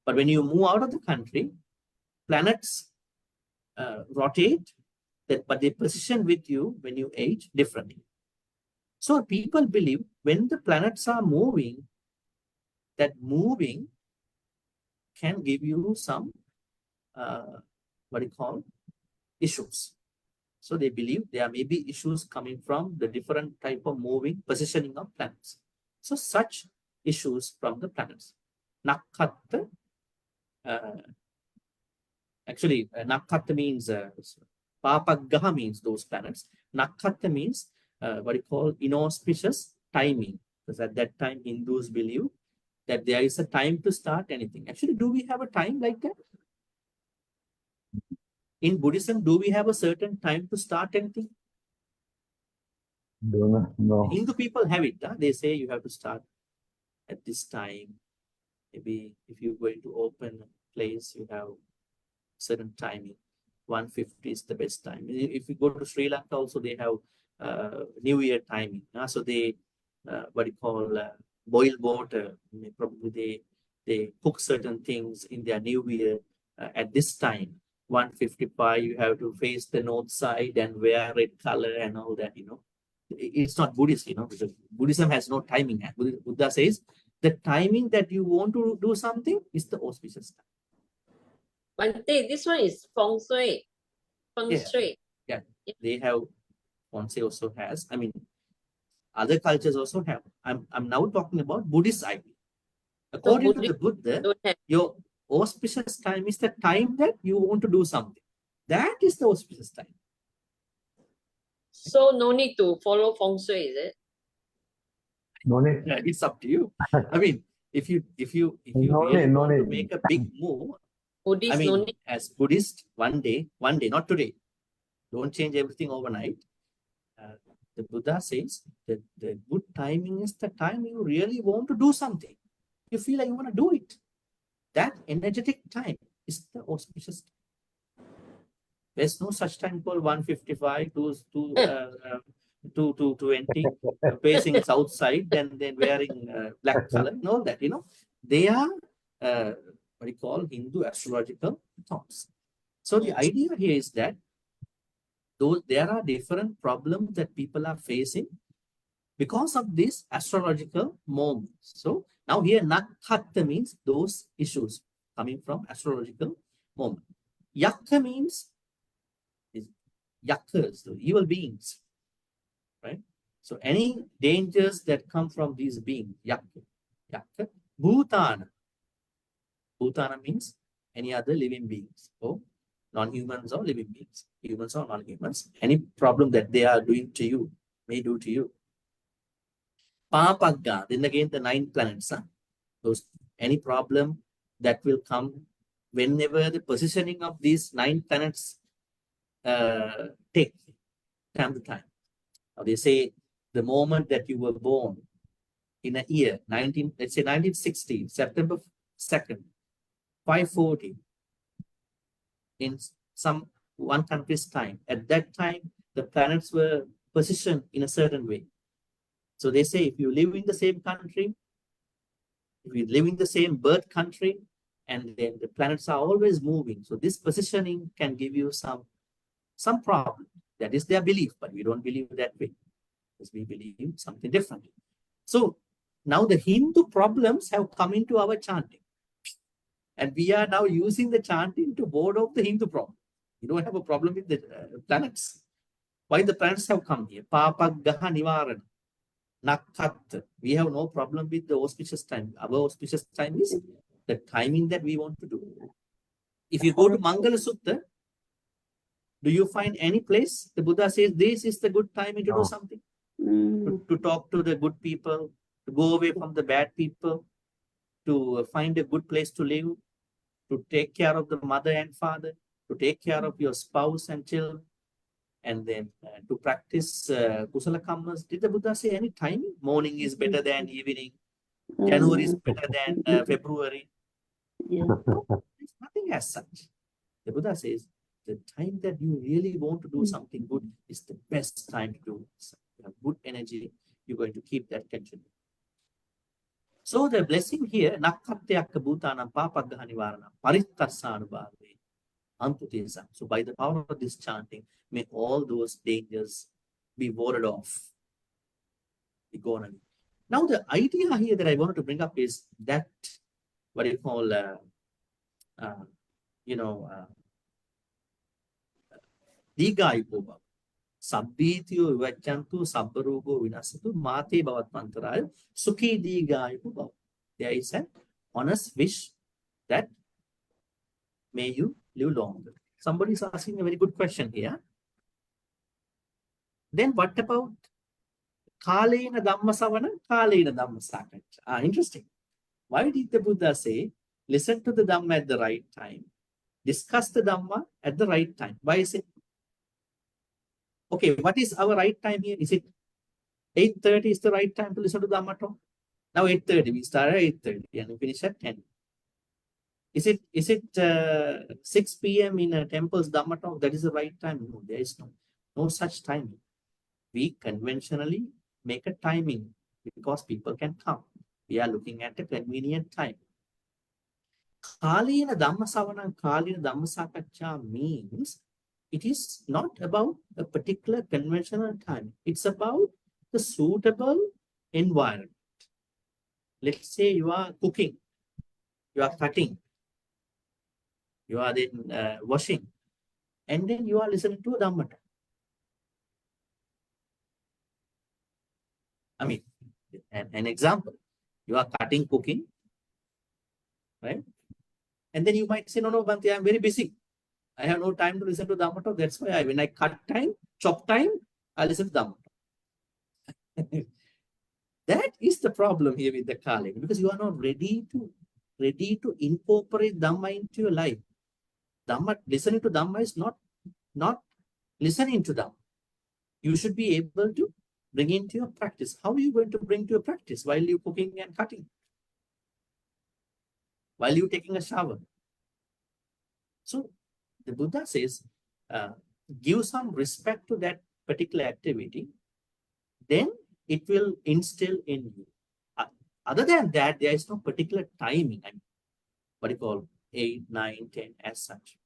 But when you move out of the country, planets rotate, but they position with you when you age differently. So people believe when the planets are moving, that moving can give you some, what do you call, issues. So they believe there may be issues coming from the different type of moving, positioning of planets. So such issues from the planets. Nakkatta, actually, Nakkatta means, Papaggaha means those planets. Nakkatta means what you call inauspicious timing. Because at that time, Hindus believe that there is a time to start anything. Actually, do we have a time like that? In Buddhism, do we have a certain time to start anything? No. Hindu people have it. They say you have to start at this time. Maybe if you're going to open a place, you have certain timing. 150 is the best time. If you go to Sri Lanka, also they have New Year timing. So they, what you call, boil water. Probably they cook certain things in their New Year at this time. 155, you have to face the north side and wear red color and all that, It's not Buddhist, because Buddhism has no timing. Buddha says the timing that you want to do something is the auspicious time. Bhante, this one is feng shui. Feng shui. Yeah, they have, feng shui also has. I mean, other cultures also have. I'm now talking about Buddhist idea. According to the Buddha, your auspicious time is the time that you want to do something. That is the auspicious time. So no need to follow feng shui, is it? No need. It's up to you. I mean, if you No really need, no want to need. make a big move, Buddhist, I no mean, need. as Buddhist, one day, not today. Don't change everything overnight. The Buddha says that the good timing is the time you really want to do something. You feel like you want to do it. That energetic time is the auspicious time. There's no such time called 155 to 20, facing south side, then wearing black color and all that, They are what you call Hindu astrological thoughts. So the idea here is that there are different problems that people are facing because of this astrological moments. So now here Nakhatta means those issues coming from astrological moment. Yakka means is yakkas, the evil beings, right? So any dangers that come from these beings, yakka. Bhutana. Bhutana means any other living beings, or non-humans or living beings, humans or non-humans. Any problem that they are doing to you, may do to you. Papagga, then again the 9 planets. Those any problem that will come whenever the positioning of these 9 planets take time to time. Now they say the moment that you were born in a year, let's say 1960, September 2nd, 540, in one country's time. At that time, the planets were positioned in a certain way. So they say if you live in the same country, if you live in the same birth country, and then the planets are always moving. So this positioning can give you some problem. That is their belief, but we don't believe that way, because we believe something different. So now the Hindu problems have come into our chanting. And we are now using the chanting to ward off the Hindu problem. We don't have a problem with the planets. Why the planets have come here? Papaggaha Nivarana. Nakhat. We have no problem with the auspicious time. Our auspicious time is the timing that we want to do. If you go to Mangala Sutta, do you find any place the Buddha says this is the good timing to do something? To talk to the good people, to go away from the bad people, to find a good place to live, to take care of the mother and father, to take care of your spouse and children, and then to practice kusala kammas. Did the Buddha say any timing? Morning is better than evening. January is better than February. There's nothing as such. The Buddha says the time that you really want to do something good is the best time to do it. You have good energy, you're going to keep that continuing. So the blessing here, Nakkatyakka Bhutanam Papaggaha Nivarana Parittarsanubhave Antutesa. So by the power of this chanting, may all those dangers be warded off. Now the idea here that I wanted to bring up is that what you call Digayuko. Sabbitiyo vivachantu sabbarugo vinasatu mate bhavat mantaraya sukhi digayuko bhav. There is an honest wish that may you live longer. Somebody is asking a very good question here. Then what about Kalena Dhammasavana, Kalena Dhammasakacha? Interesting. Why did the Buddha say, listen to the Dhamma at the right time, discuss the Dhamma at the right time? Why is it? Okay, what is our right time here? Is it 8:30 is the right time to listen to Dhamma talk? Now 8:30, we start at 8:30 and we finish at 10. Is it 6 p.m. in a temple's Dhamma talk? That is the right time? No, there is no such timing. We conventionally make a timing because people can come. We are looking at a convenient time. Kalena Dhammasavana, Kalena Dhammasakacha means it is not about a particular conventional time. It's about the suitable environment. Let's say you are cooking, you are cutting, you are then washing, and then you are listening to a Dhamma talk. I mean, an example, you are cutting, cooking, right? And then you might say, no, Bhante, I'm very busy. I have no time to listen to Dhamma talk. That's why when I cut time, chop time, I listen to Dhamma talk. That is the problem here with the Kalena, because you are not ready to incorporate Dhamma into your life. Dhamma, listening to Dhamma is not listening to Dhamma. You should be able to bring into your practice. How are you going to bring to your practice while you're cooking and cutting? While you're taking a shower? So the Buddha says, give some respect to that particular activity, then it will instill in you. Other than that, there is no particular timing. I mean, what you call 8, 9, 10 as such.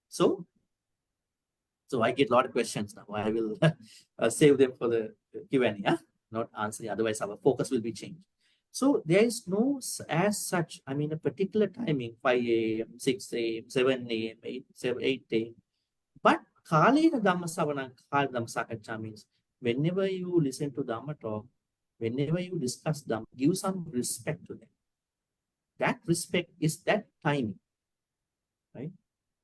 So I get a lot of questions now. I will save them for the Q&A, not answering, otherwise our focus will be changed. So there is no as such, I mean, a particular timing, 5 a.m., 6 a.m., 7 a.m., 8 a.m. But Kalena Dhamma Savana, Kal Dhamma Sakaccha means whenever you listen to Dhamma talk, whenever you discuss Dhamma, give some respect to them. That respect is that timing, right?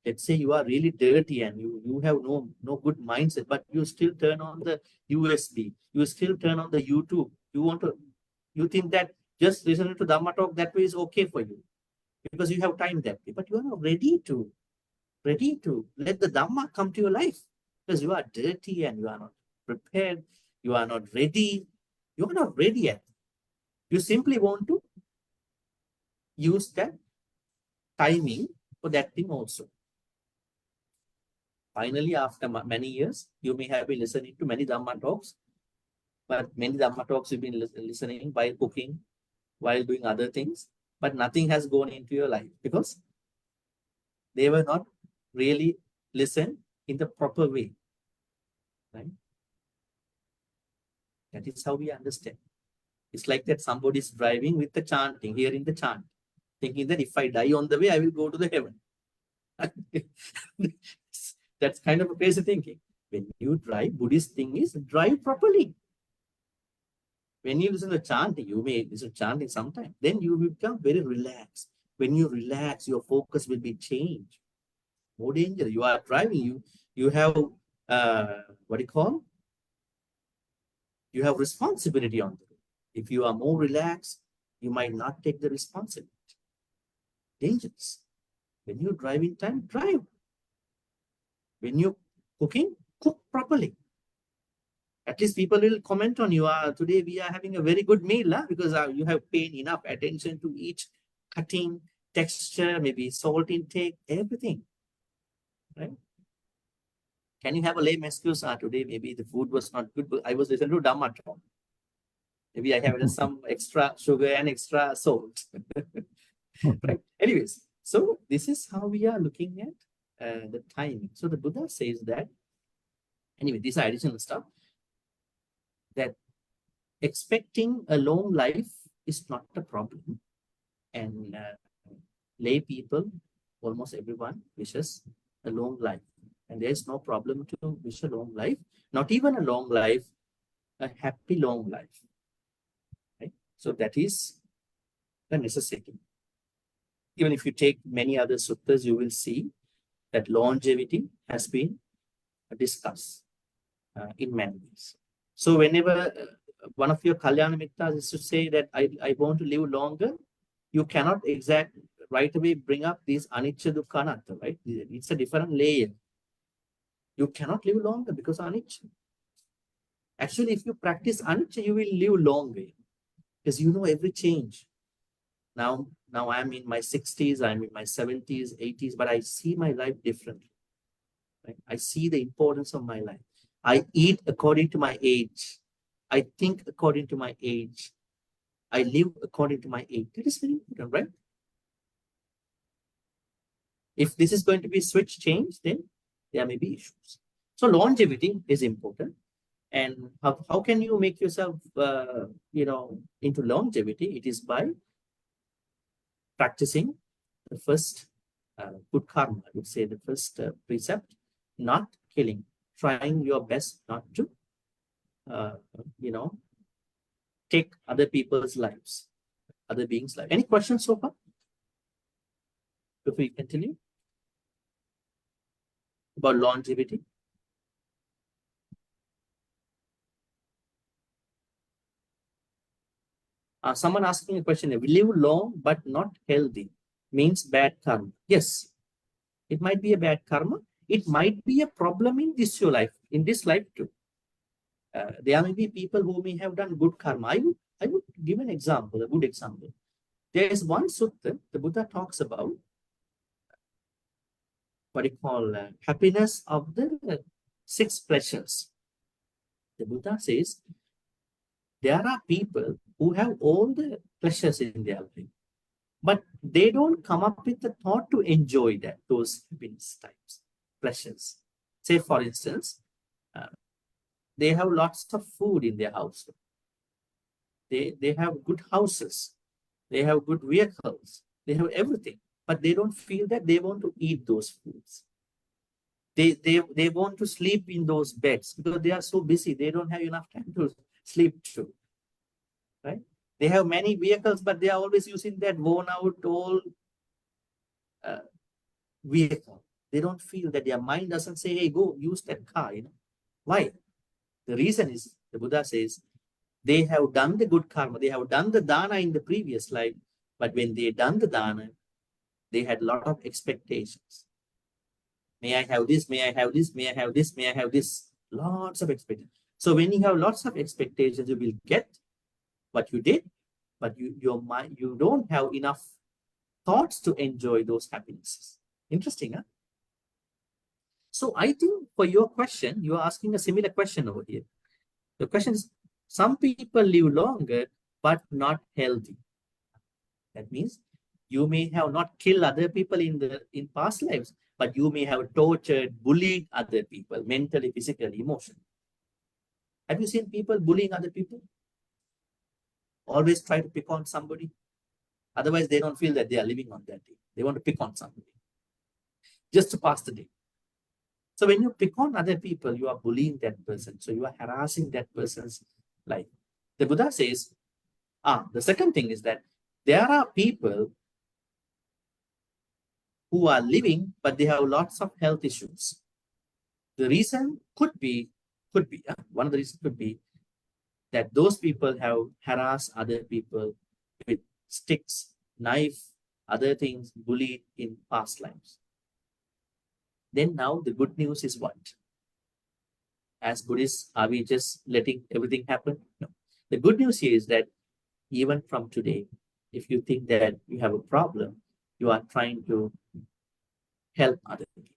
Let's say you are really dirty and you have no good mindset, but you still turn on the USB, you still turn on the YouTube. You think that just listening to Dhamma talk that way is okay for you because you have time that way, but you are not ready to let the Dhamma come to your life because you are dirty and you are not prepared, you are not ready, you are not ready yet. You simply want to use that timing for that thing also. Finally, after many years, you may have been listening to many Dhamma talks, but many Dhamma talks you've been listening while cooking, while doing other things, but nothing has gone into your life because they were not really listened in the proper way, right? That is how we understand. It's like that somebody is driving with the chanting, hearing the chant, thinking that if I die on the way, I will go to the heaven. That's kind of a crazy thinking. When you drive, Buddhist thing is drive properly. When you listen to chanting, you may listen to chanting sometime, then you will become very relaxed. When you relax, your focus will be changed. More danger. You are driving, you have what do you call? You have responsibility on the road. If you are more relaxed, you might not take the responsibility. Dangerous. When you drive in time, drive. When you're cooking, cook properly. At least people will comment on you. Today we are having a very good meal because you have paid enough attention to each cutting, texture, maybe salt intake, everything. Right? Can you have a lame excuse? Today maybe the food was not good, but I was listening to Dhamma talk. Maybe I have some extra sugar and extra salt. Right? Anyways, so this is how we are looking at the timing. So the Buddha says that, anyway, these are additional stuff, that expecting a long life is not a problem. And lay people, almost everyone, wishes a long life. And there's no problem to wish a long life, not even a long life, a happy long life. Right? So that is the necessity. Even if you take many other suttas, you will see that longevity has been discussed in many ways. So whenever one of your Kalyana Mittas is to say that I want to live longer, you cannot right away bring up these anicca, dukkha, anatta, right? It's a different layer. You cannot live longer because of anicca. Actually, if you practice anicca, you will live longer because you know every change. Now I'm in my 60s, I'm in my 70s, 80s, but I see my life differently. Right? I see the importance of my life. I eat according to my age. I think according to my age. I live according to my age. That is very important, right? If this is going to be switch change, then there may be issues. So longevity is important. And how can you make yourself, into longevity? It is by practicing the first good karma. I would say the first precept, not killing, trying your best not to, take other people's lives, other beings' lives. Any questions so far? Before we continue about longevity. Someone asking a question, we live long but not healthy means bad karma. Yes, it might be a bad karma. It might be a problem in this life too. There may be people who may have done good karma. I would give an example, a good example. There is one sutta, the Buddha talks about what you call happiness of the 6 pleasures. The Buddha says, there are people who have all the pleasures in their life, but they don't come up with the thought to enjoy that, those happiness types, pleasures. Say, for instance, they have lots of food in their house. They have good houses. They have good vehicles. They have everything. But they don't feel that they want to eat those foods. They want to sleep in those beds because they are so busy. They don't have enough time to sleep through. Right? They have many vehicles, but they are always using that worn out old vehicle. They don't feel that, their mind doesn't say, hey, go use that car. Why? The reason is, the Buddha says, they have done the good karma. They have done the dana in the previous life. But when they done the dana, they had a lot of expectations. May I have this? May I have this? May I have this? May I have this? Lots of expectations. So when you have lots of expectations, you will get what you did, but your mind, you don't have enough thoughts to enjoy those happinesses. Interesting, huh? So I think for your question, you are asking a similar question over here. The question is, some people live longer, but not healthy. That means you may have not killed other people in past lives, but you may have tortured, bullied other people, mentally, physically, emotionally. Have you seen people bullying other people? Always try to pick on somebody. Otherwise, they don't feel that they are living on that day. They want to pick on somebody just to pass the day. So when you pick on other people, you are bullying that person. So you are harassing that person's life. The Buddha says, the second thing is that there are people who are living, but they have lots of health issues. The reason could be, one of the reasons could be that those people have harassed other people with sticks, knife, other things, bullied in past lives. Then now the good news is what? As Buddhists, are we just letting everything happen? No. The good news here is that even from today, if you think that you have a problem, you are trying to help other people,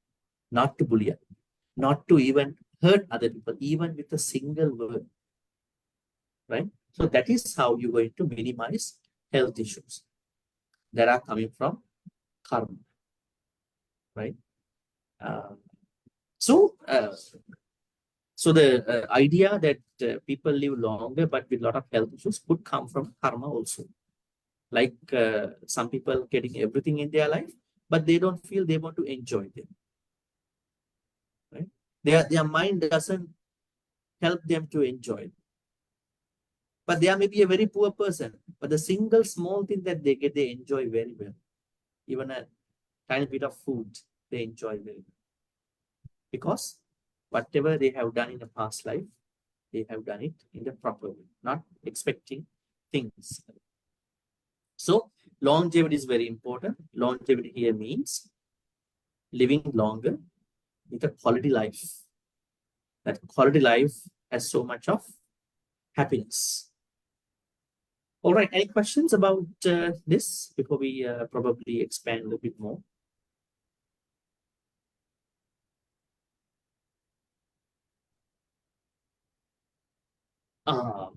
not to bully other people, not to even hurt other people, even with a single word. Right? So that is how you're going to minimize health issues that are coming from karma. Right? So the idea that people live longer but with a lot of health issues could come from karma also. Like some people getting everything in their life, but they don't feel they want to enjoy them. Right? Their mind doesn't help them to enjoy it. But they are maybe a very poor person, but the single small thing that they get, they enjoy very well. Even a tiny bit of food, they enjoy very well. Because whatever they have done in the past life, they have done it in the proper way, not expecting things. So longevity is very important. Longevity here means living longer with a quality life. That quality life has so much of happiness. All right, any questions about this before we probably expand a little bit more?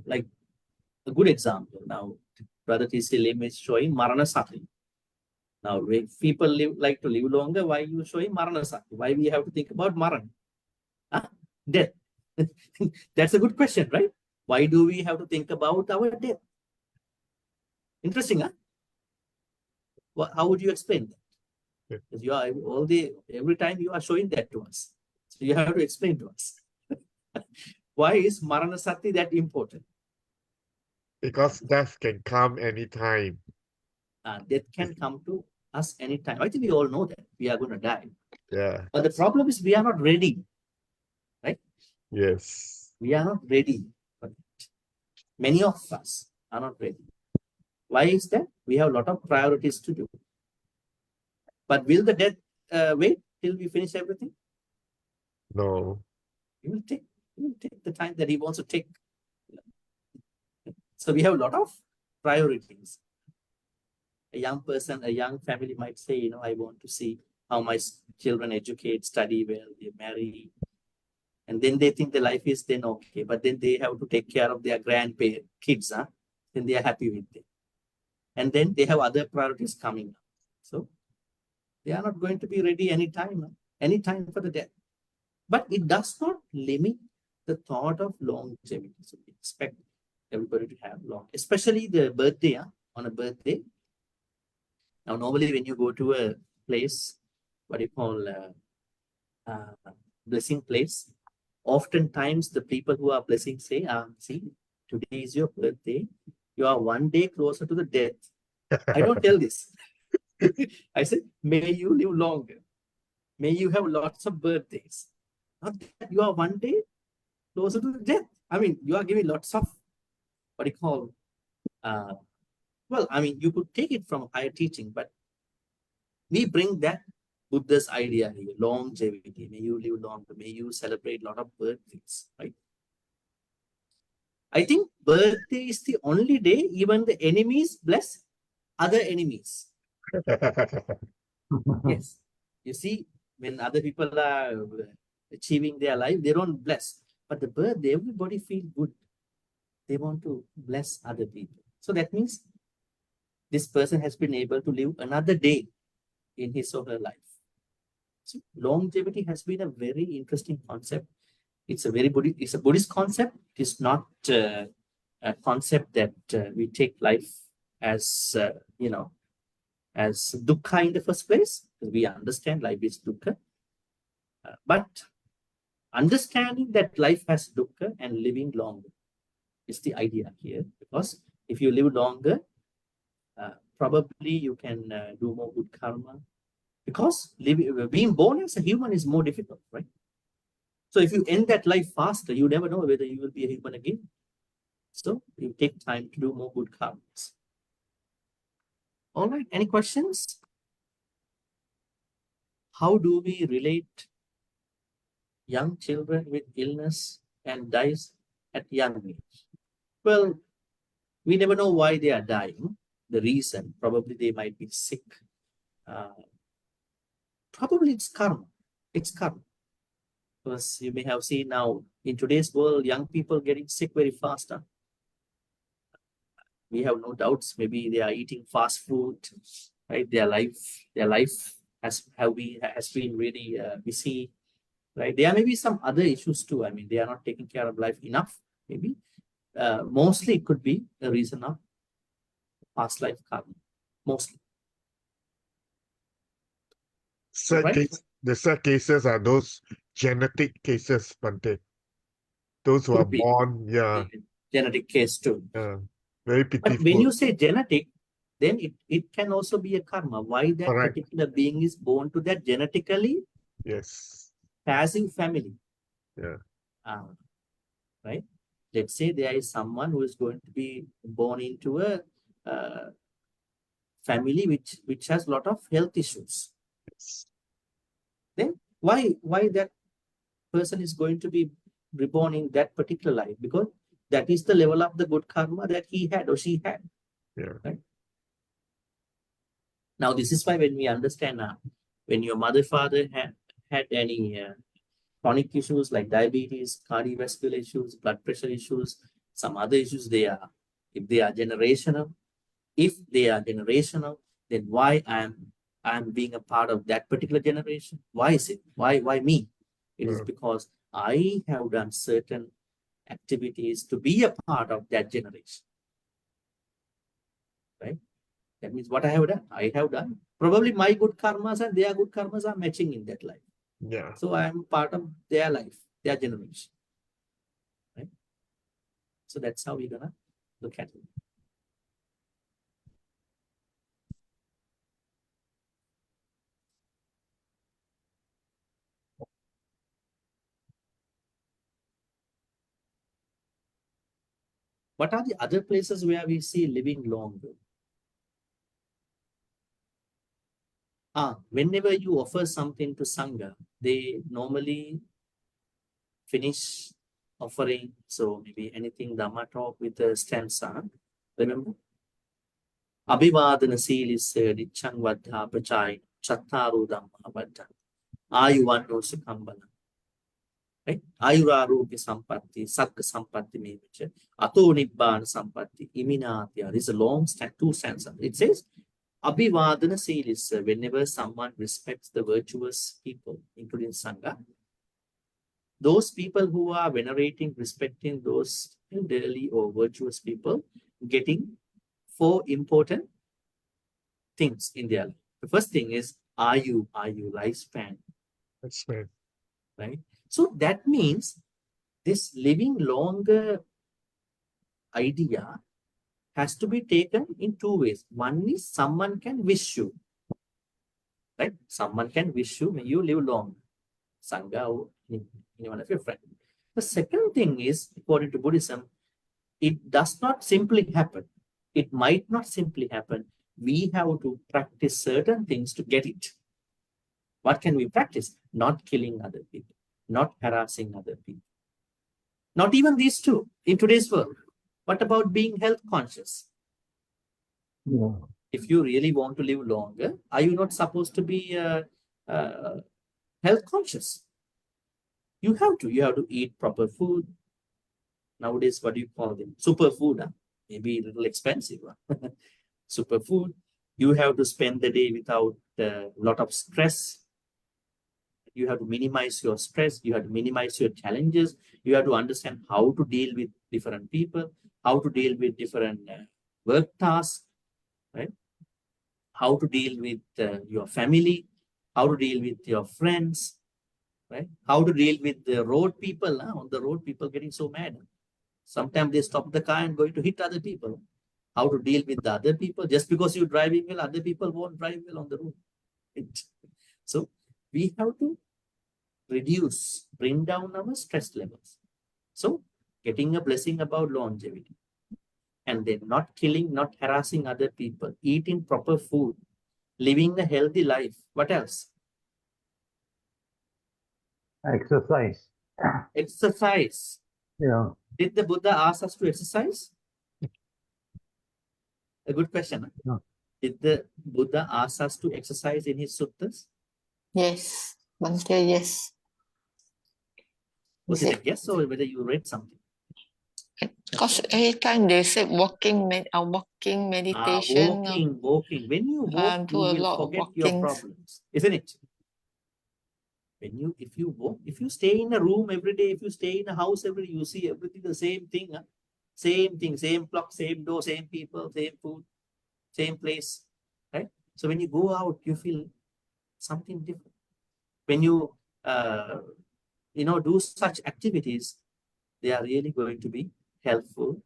Like a good example now, Brother T.C. Lim is showing Marana Sati. Now, if people like to live longer, why you showing Marana Sati? Why we have to think about Maran? Death. That's a good question, right? Why do we have to think about our death? Interesting, huh? Well, how would you explain that? Because you are every time you are showing that to us. So you have to explain to us. Why is Marana Sati that important? Because death can come anytime. Death can come to us anytime. I think we all know that we are going to die. Yeah. But the problem is we are not ready. Right? Yes. We are not ready for that. Many of us are not ready. Why is that? We have a lot of priorities to do. But will the death wait till we finish everything? No. He will take the time that he wants to take. So we have a lot of priorities. A young person, a young family might say, I want to see how my children educate, study well, they marry. And then they think the life is then okay. But then they have to take care of their kids. Then they are happy with them. and then they have other priorities coming up. So they are not going to be ready anytime for the death. But it does not limit the thought of longevity. So we expect everybody to have long, especially the birthday, on a birthday. Now, normally when you go to a place, what you call blessing place, oftentimes the people who are blessing say, see, today is your birthday. You are one day closer to the death. I don't tell this. I said, may you live longer. May you have lots of birthdays. Not that you are one day closer to the death. I mean, you are giving lots of, what you call, well, I mean, you could take it from higher teaching, but we bring that Buddha's idea here, longevity. May you live longer. May you celebrate a lot of birthdays, right? I think birthday is the only day even the enemies bless other enemies. Yes. You see, when other people are achieving their life, they don't bless. But the birthday, everybody feels good. They want to bless other people. So that means this person has been able to live another day in his or her life. So longevity has been a very interesting concept. It's a Buddhist concept. It's not a concept that we take life as as dukkha in the first place, because we understand life is dukkha. But understanding that life has dukkha and living longer is the idea here. Because if you live longer, probably you can do more good karma. Because being born as a human is more difficult, right? So if you end that life faster, you never know whether you will be a human again. So you take time to do more good karmas. All right, any questions? How do we relate young children with illness and dies at young age? Well, we never know why they are dying. The reason, probably they might be sick. Probably it's karma. It's karma. Because you may have seen now in today's world, young people getting sick very fast. We have no doubts. Maybe they are eating fast food, right? Their life has been really busy, right? There may be some other issues too. I mean, they are not taking care of life enough. Maybe mostly it could be a reason of past life karma. Mostly. The sad cases are those genetic cases, Bhante. Those who are Could be born, genetic case too. very But when pitiful. you say genetic, then it can also be a karma. Why that Correct. particular being is born to that genetically Yes. passive family. Yeah. Right? Let's say there is someone who is going to be born into a family which has a lot of health issues. Yes. Then why that person is going to be reborn in that particular life? Because that is the level of the good karma that he had or she had. Yeah. Right? Now, this is why when we understand when your mother, father had any chronic issues like diabetes, cardiovascular issues, blood pressure issues, some other issues, if they are generational, then why I'm being a part of that particular generation? Why is it? Why me? It is because I have done certain activities to be a part of that generation. Right? That means what I have done. Probably my good karmas and their good karmas are matching in that life. Yeah. So I am part of their life, their generation. Right? So that's how we're gonna look at it. What are the other places where we see living longer? Whenever you offer something to Sangha, they normally finish offering. So maybe anything Dhamma talk with the stanza. Remember? Abhivadana Silis Nichang Vadha Pachai Chattaru Dhamma Vadha Ayuvanno Sukhambala. Right? Ayurarogya sampatti, Sakka sampatti mevacha, Ato nibbana sampatti, Iminatya. This is a long two stanza. It says, Abhivadana seals, whenever someone respects the virtuous people, including Sangha, those people who are venerating, respecting those elderly or virtuous people, getting 4 important things in their life. The first thing is, are you lifespan, That's right. right? So that means this living longer idea has to be taken in 2 ways. One is someone can wish you, right? Someone can wish you, may you live long, Sangha or anyone of your friends. The second thing is, according to Buddhism, it does not simply happen. It might not simply happen. We have to practice certain things to get it. What can we practice? Not killing other people, not harassing other people. Not even these two in today's world. What about being health conscious? Yeah. If you really want to live longer, are you not supposed to be health conscious? You have to eat proper food. Nowadays, what do you call them? Superfood, huh? Maybe a little expensive. Huh? Superfood. You have to spend the day without a lot of stress. You have to minimize your stress. You have to minimize your challenges. You have to understand how to deal with different people, how to deal with different work tasks, right? How to deal with your family, how to deal with your friends, right? How to deal with the road people. On the road, people getting so mad. Sometimes they stop the car and going to hit other people. How to deal with the other people. Just because you're driving well, other people won't drive well on the road. So we have to bring down our stress levels. So getting a blessing about longevity. And then not killing, not harassing other people, eating proper food, living a healthy life. What else? Exercise. Exercise. Yeah. Did the Buddha ask us to exercise? A good question. Huh? No. Did the Buddha ask us to exercise in his suttas? Yes. Bhante, yes. Was it a guess or whether you read something? Because every time they said walking meditation. Walking. When you walk, do you a will lot of forget your walkings. problems, isn't it? If you walk, if you stay in a room every day, if you stay in a house every day, you see everything the same thing. Huh? Same thing, same clock, same door, same people, same food, same place. Right? So when you go out, you feel something different. When you do such activities, they are really going to be helpful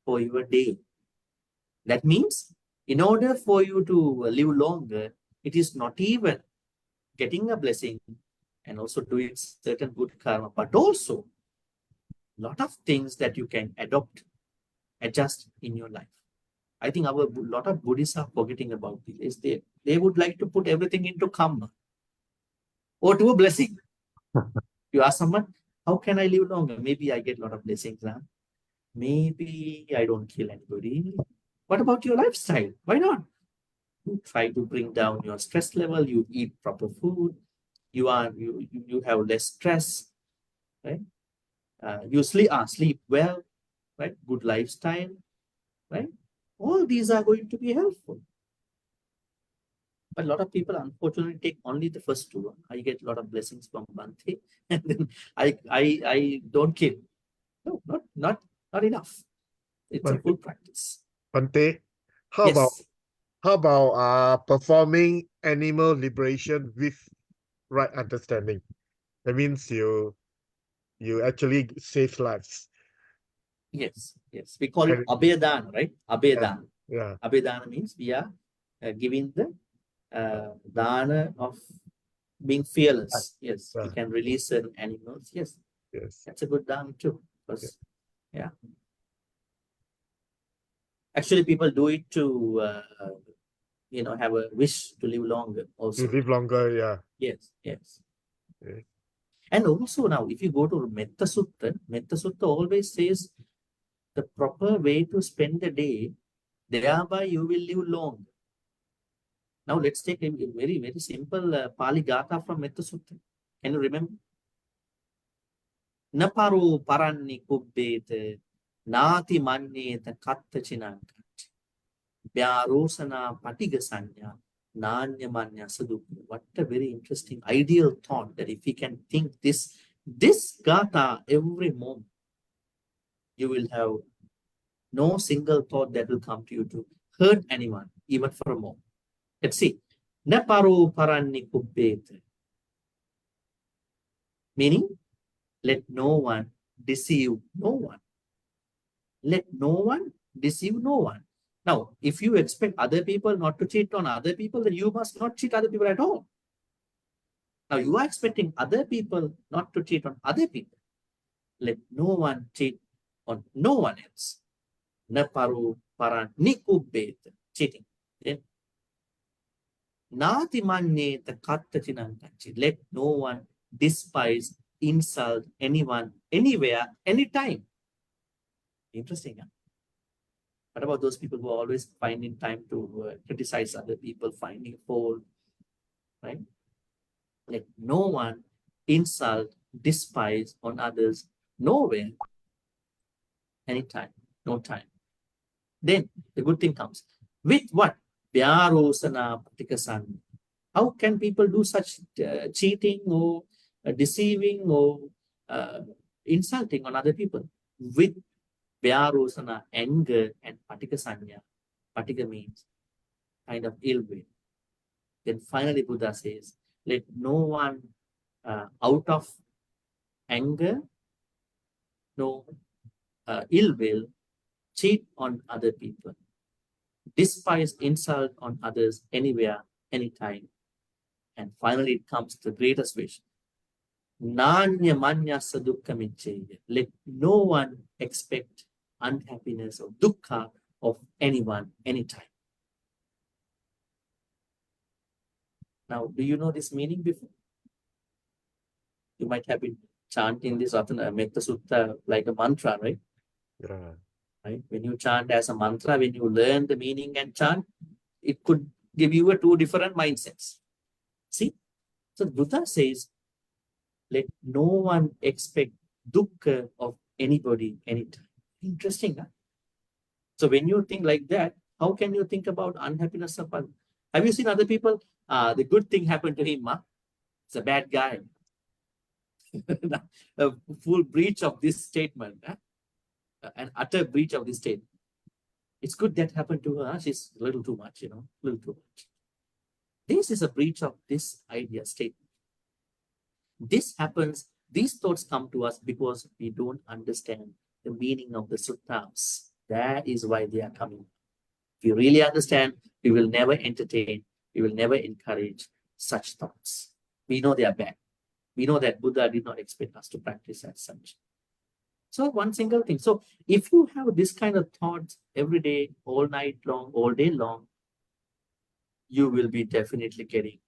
for your day. That means in order for you to live longer, it is not even getting a blessing and also doing certain good karma, but also a lot of things that you can adjust in your life. I think a lot of Buddhists are forgetting about this. They would like to put everything into karma or to a blessing. You ask someone, how can I live longer? Maybe I get a lot of blessings. Huh? Maybe I don't kill anybody. What about your lifestyle? Why not? You try to bring down your stress level. You eat proper food. You have less stress, right? You sleep well, right? Good lifestyle, right? All these are going to be helpful. But a lot of people unfortunately take only the first two. I get a lot of blessings from Bhante, and then I don't kill. No, not enough. It's a full practice. Bhante, how Yes. about performing animal liberation with right understanding? That means you actually save lives. Yes. We call it Abhedana, right? Abhedana. Yeah. Abhedana means we are giving the dana of being fearless. Yes. We can release certain animals. Yes. That's a good dana too. Because, yeah. Actually, people do it to have a wish to live longer also. To live longer, yeah. Yes. Okay. And also now, if you go to Metta Sutta always says the proper way to spend the day, thereby you will live long. Now let's take a very, very simple Pali Gatha from Metta Sutta. Can you remember? Naparu paranni kubbete, nati manyeta katta chinanka. Vyarosana patigasanya, nanya manya sadhu. What a very interesting, ideal thought that if we can think this gata every moment, you will have no single thought that will come to you to hurt anyone, even for a moment. Let's see. Naparu paranni kubbete. Meaning, let no one deceive no one. Let no one deceive no one. Now, if you expect other people not to cheat on other people, then you must not cheat other people at all. Now, you are expecting other people not to cheat on other people. Let no one cheat on no one else. Naparu paran nikubet. Cheating. Then, Nati manye the kattatinankanchi. Let no one despise, insult anyone, anywhere, anytime. Interesting. Huh? What about those people who are always finding time to criticize other people, finding fault, right? Let no one insult, despise on others, nowhere, anytime, no time. Then the good thing comes. With what? Vyarosana patikasan. How can people do such cheating or deceiving or insulting on other people? With Vyarosana, anger, and patikasanya. Patika means kind of ill will. Then finally Buddha says, let no one out of anger, no ill will, cheat on other people, despise, insult on others anywhere, anytime. And finally it comes to the greatest wish. Nanya manya sadukamicheya. Let no one expect unhappiness or dukkha of anyone, anytime. Now, do you know this meaning before? You might have been chanting this Metta Sutta like a mantra, right? Yeah. Right? When you chant as a mantra, when you learn the meaning and chant, it could give you two different mindsets. See? So Buddha says, let no one expect dukkha of anybody, anytime. Interesting, huh? So when you think like that, how can you think about unhappiness of others? Have you seen other people? The good thing happened to him, huh? It's a bad guy. A full breach of this statement, huh? An utter breach of this statement. It's good that happened to her. Huh? She's a little too much, a little too much. This is a breach of this idea statement. This happens, these thoughts come to us because we don't understand the meaning of the suttas. That is why they are coming. If you really understand, we will never entertain, we will never encourage such thoughts. We know they are bad. We know that Buddha did not expect us to practice as such. So one single thing. So if you have this kind of thoughts every day, all night long, all day long, you will be definitely getting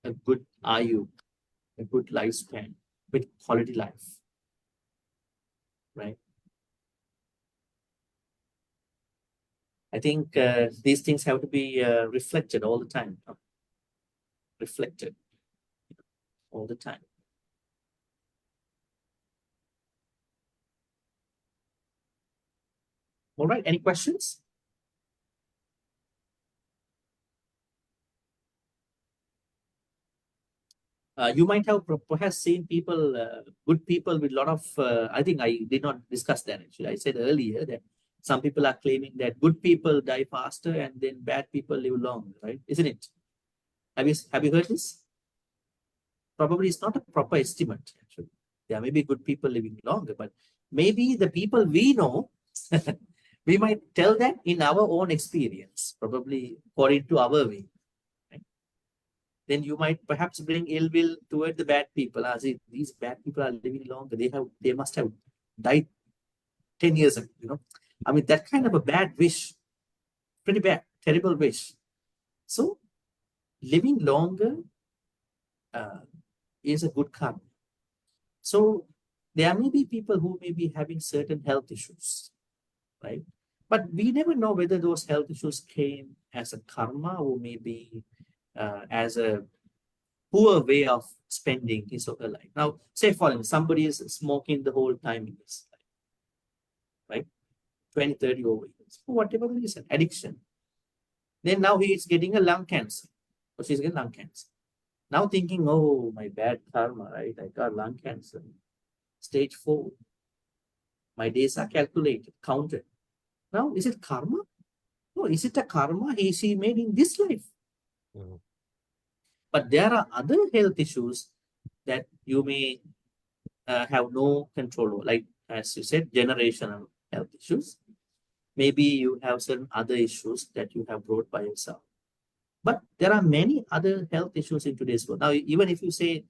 a good ayu, a good lifespan with quality life, right? I think these things have to be reflected all the time. Reflected all the time. All right, any questions? You might have perhaps seen people, good people with a lot of, I think I did not discuss that actually. I said earlier that some people are claiming that good people die faster and then bad people live longer, right? Isn't it? Have you heard this? Probably it's not a proper estimate, actually. There may be good people living longer, but maybe the people we know, we might tell that in our own experience, probably according to our way. Then you might perhaps bring ill will toward the bad people. As if these bad people are living longer, they must have died 10 years ago, I mean, that kind of a bad wish, pretty bad, terrible wish. So living longer is a good karma. So there may be people who may be having certain health issues, right? But we never know whether those health issues came as a karma or maybe as a poor way of spending his or her life. Now, say for instance, somebody is smoking the whole time in his life, right? 20, 30 over years, for whatever the reason, addiction. Then now he is getting a lung cancer, or she's getting lung cancer. Now thinking, oh, my bad karma, right? I got lung cancer, stage 4. My days are calculated, counted. Now, is it karma? No, is it a karma she made in this life? But there are other health issues that you may have no control over, like as you said, generational health issues. Maybe you have certain other issues that you have brought by yourself. But there are many other health issues in today's world. Now, even if you say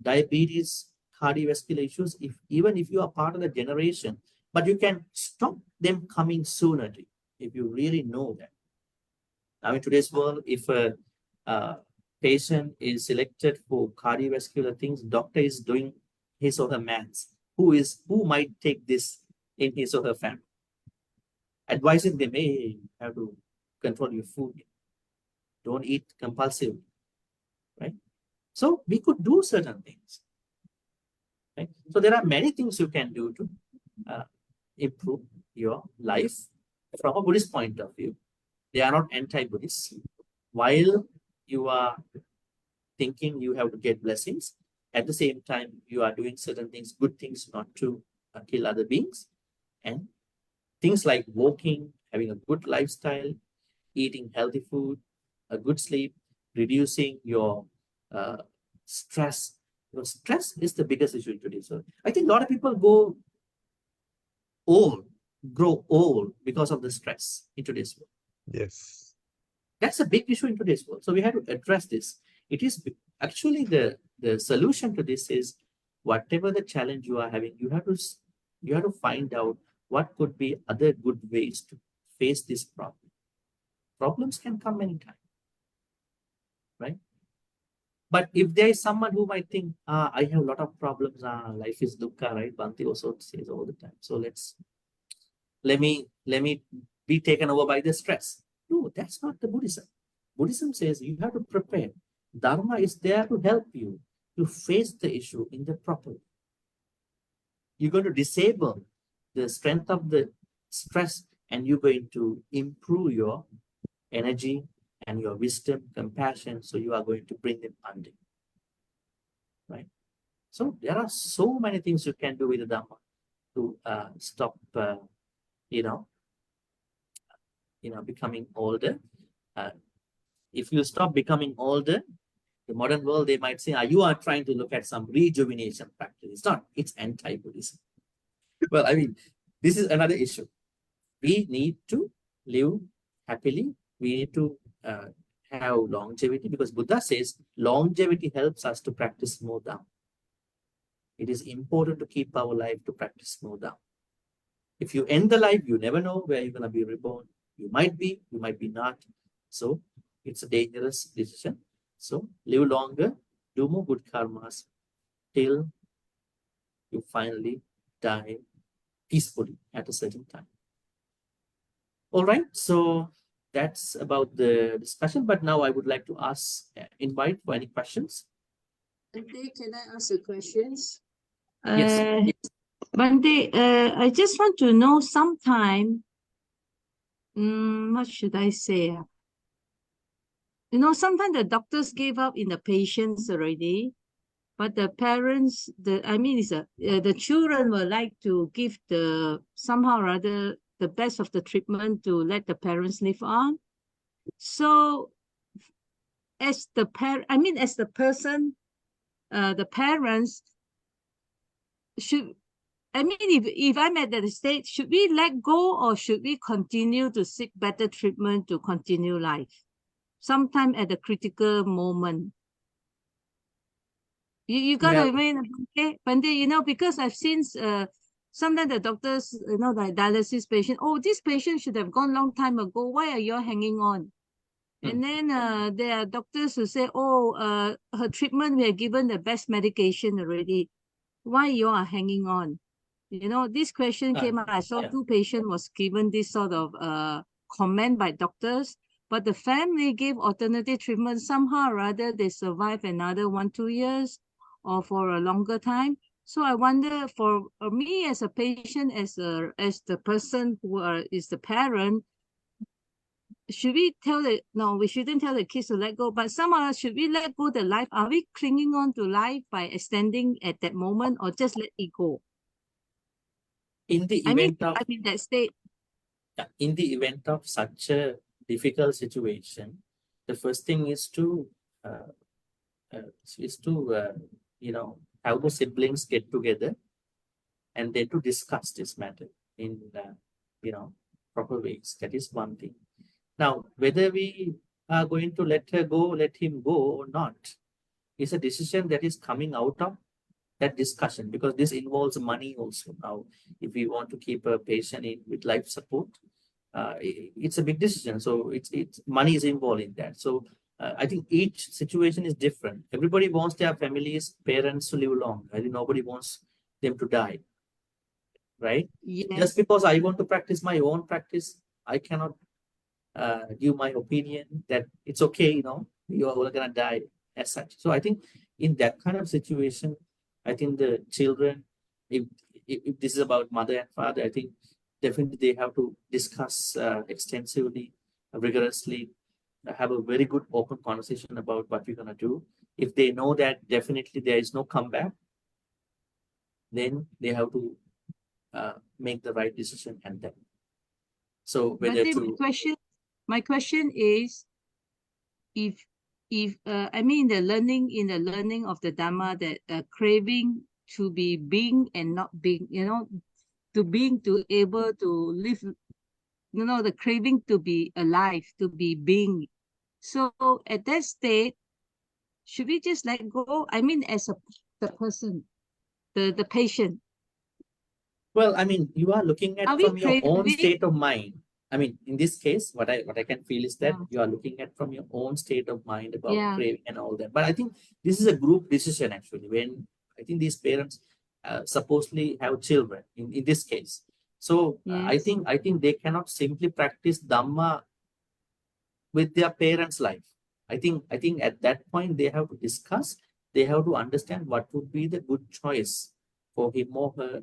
diabetes, cardiovascular issues, even if you are part of the generation, but you can stop them coming sooner if you really know that. Now, in today's world, if a patient is selected for cardiovascular things, doctor is doing his or her maths. Who might take this in his or her family? Advising them, hey, you have to control your food. Don't eat compulsively, right? So we could do certain things, right? So there are many things you can do to improve your life from a Buddhist point of view. They are not anti-Buddhist. While you are thinking you have to get blessings, at the same time, you are doing certain things, good things, not to kill other beings. And things like walking, having a good lifestyle, eating healthy food, a good sleep, reducing your stress. Stress is the biggest issue today. So I think a lot of people grow old because of the stress in today's world. Yes. That's a big issue in today's world. So we have to address this. It is actually the solution to this is whatever the challenge you are having, you have to find out what could be other good ways to face this problem. Problems can come anytime, right? But if there is someone who might think, I have a lot of problems, life is dukkha, right? Bhante also says all the time. So let me be taken over by the stress. No, that's not the Buddhism. Buddhism says you have to prepare. Dharma is there to help you to face the issue in the proper way. You're going to disable the strength of the stress and you're going to improve your energy and your wisdom, compassion, so you are going to bring them under, right? So there are so many things you can do with the Dhamma to stop, becoming older. If you stop becoming older, the modern world, they might say, you are trying to look at some rejuvenation practice. It's not, it's anti-Buddhism. Well, I mean, this is another issue. We need to live happily. We need to have longevity because Buddha says longevity helps us to practice more Dhamma. It is important to keep our life to practice more Dhamma. If you end the life, you never know where you're going to be reborn. You might be not. So it's a dangerous decision. So live longer, do more good karmas till you finally die peacefully at a certain time. All right, so that's about the discussion. But now I would like to invite for any questions. Bhante, can I ask the questions? Yes. Bhante, I just want to know sometime, what should I say? Sometimes the doctors gave up in the patients already, but the parents, the children will like to give somehow or other the best of the treatment to let the parents live on. So as the person, the parents if I'm at that state, should we let go or should we continue to seek better treatment to continue life? Sometime at the critical moment. You got to remain, okay? Bhante, because I've seen sometimes the doctors, like dialysis patient, this patient should have gone long time ago. Why are you hanging on? And then there are doctors who say, her treatment, we have given the best medication already. Why you are hanging on? This question came up. I saw two patients was given this sort of comment by doctors, but the family gave alternative treatment. Somehow or other, they survive another 1-2 years or for a longer time. So I wonder, for me as a patient, as the person who is the parent, should we tell the, no, we shouldn't tell the kids to let go, but somehow should we let go the life? Are we clinging on to life by extending at that moment, or just let it go? In the I mean, event of I'm in that state. in the event of such a difficult situation, the first thing is to you know, have the siblings get together and then to discuss this matter in you know, proper ways. That is one thing. Now, whether we are going to let him go or not, is a decision that is coming out of that discussion, because this involves money also. Now, if we want to keep a patient in with life support, it's a big decision. So it's money is involved in that. So I think each situation is different. Everybody wants their families, parents to live long. I think nobody wants them to die, right? Yes. Just because I want to practice my own practice, I cannot give my opinion that it's okay, you know, you are all gonna die as such. So I think in that kind of situation, I think the children, if this is about mother and father, I think definitely they have to discuss extensively, rigorously, have a very good open conversation about what we're gonna do. If they know that definitely there is no comeback, then they have to make the right decision and then. So whether But my question is, if I mean in the learning of the Dhamma, that craving to be being and not being, you know, to able to live, you know, the craving to be alive, to be being. So at that state, should we just let go? I mean, as the person, the patient. Well, I mean, you are looking at Are we from your own craving? state of mind. I mean, in this case, what I can feel is that Yeah. you are looking at from your own state of mind about Yeah. craving and all that. But I think this is a group decision actually. When I think these parents supposedly have children in this case. So I Yes. think they cannot simply practice Dhamma with their parents' life. I think at that point they have to discuss. They have to understand what would be the good choice for him or her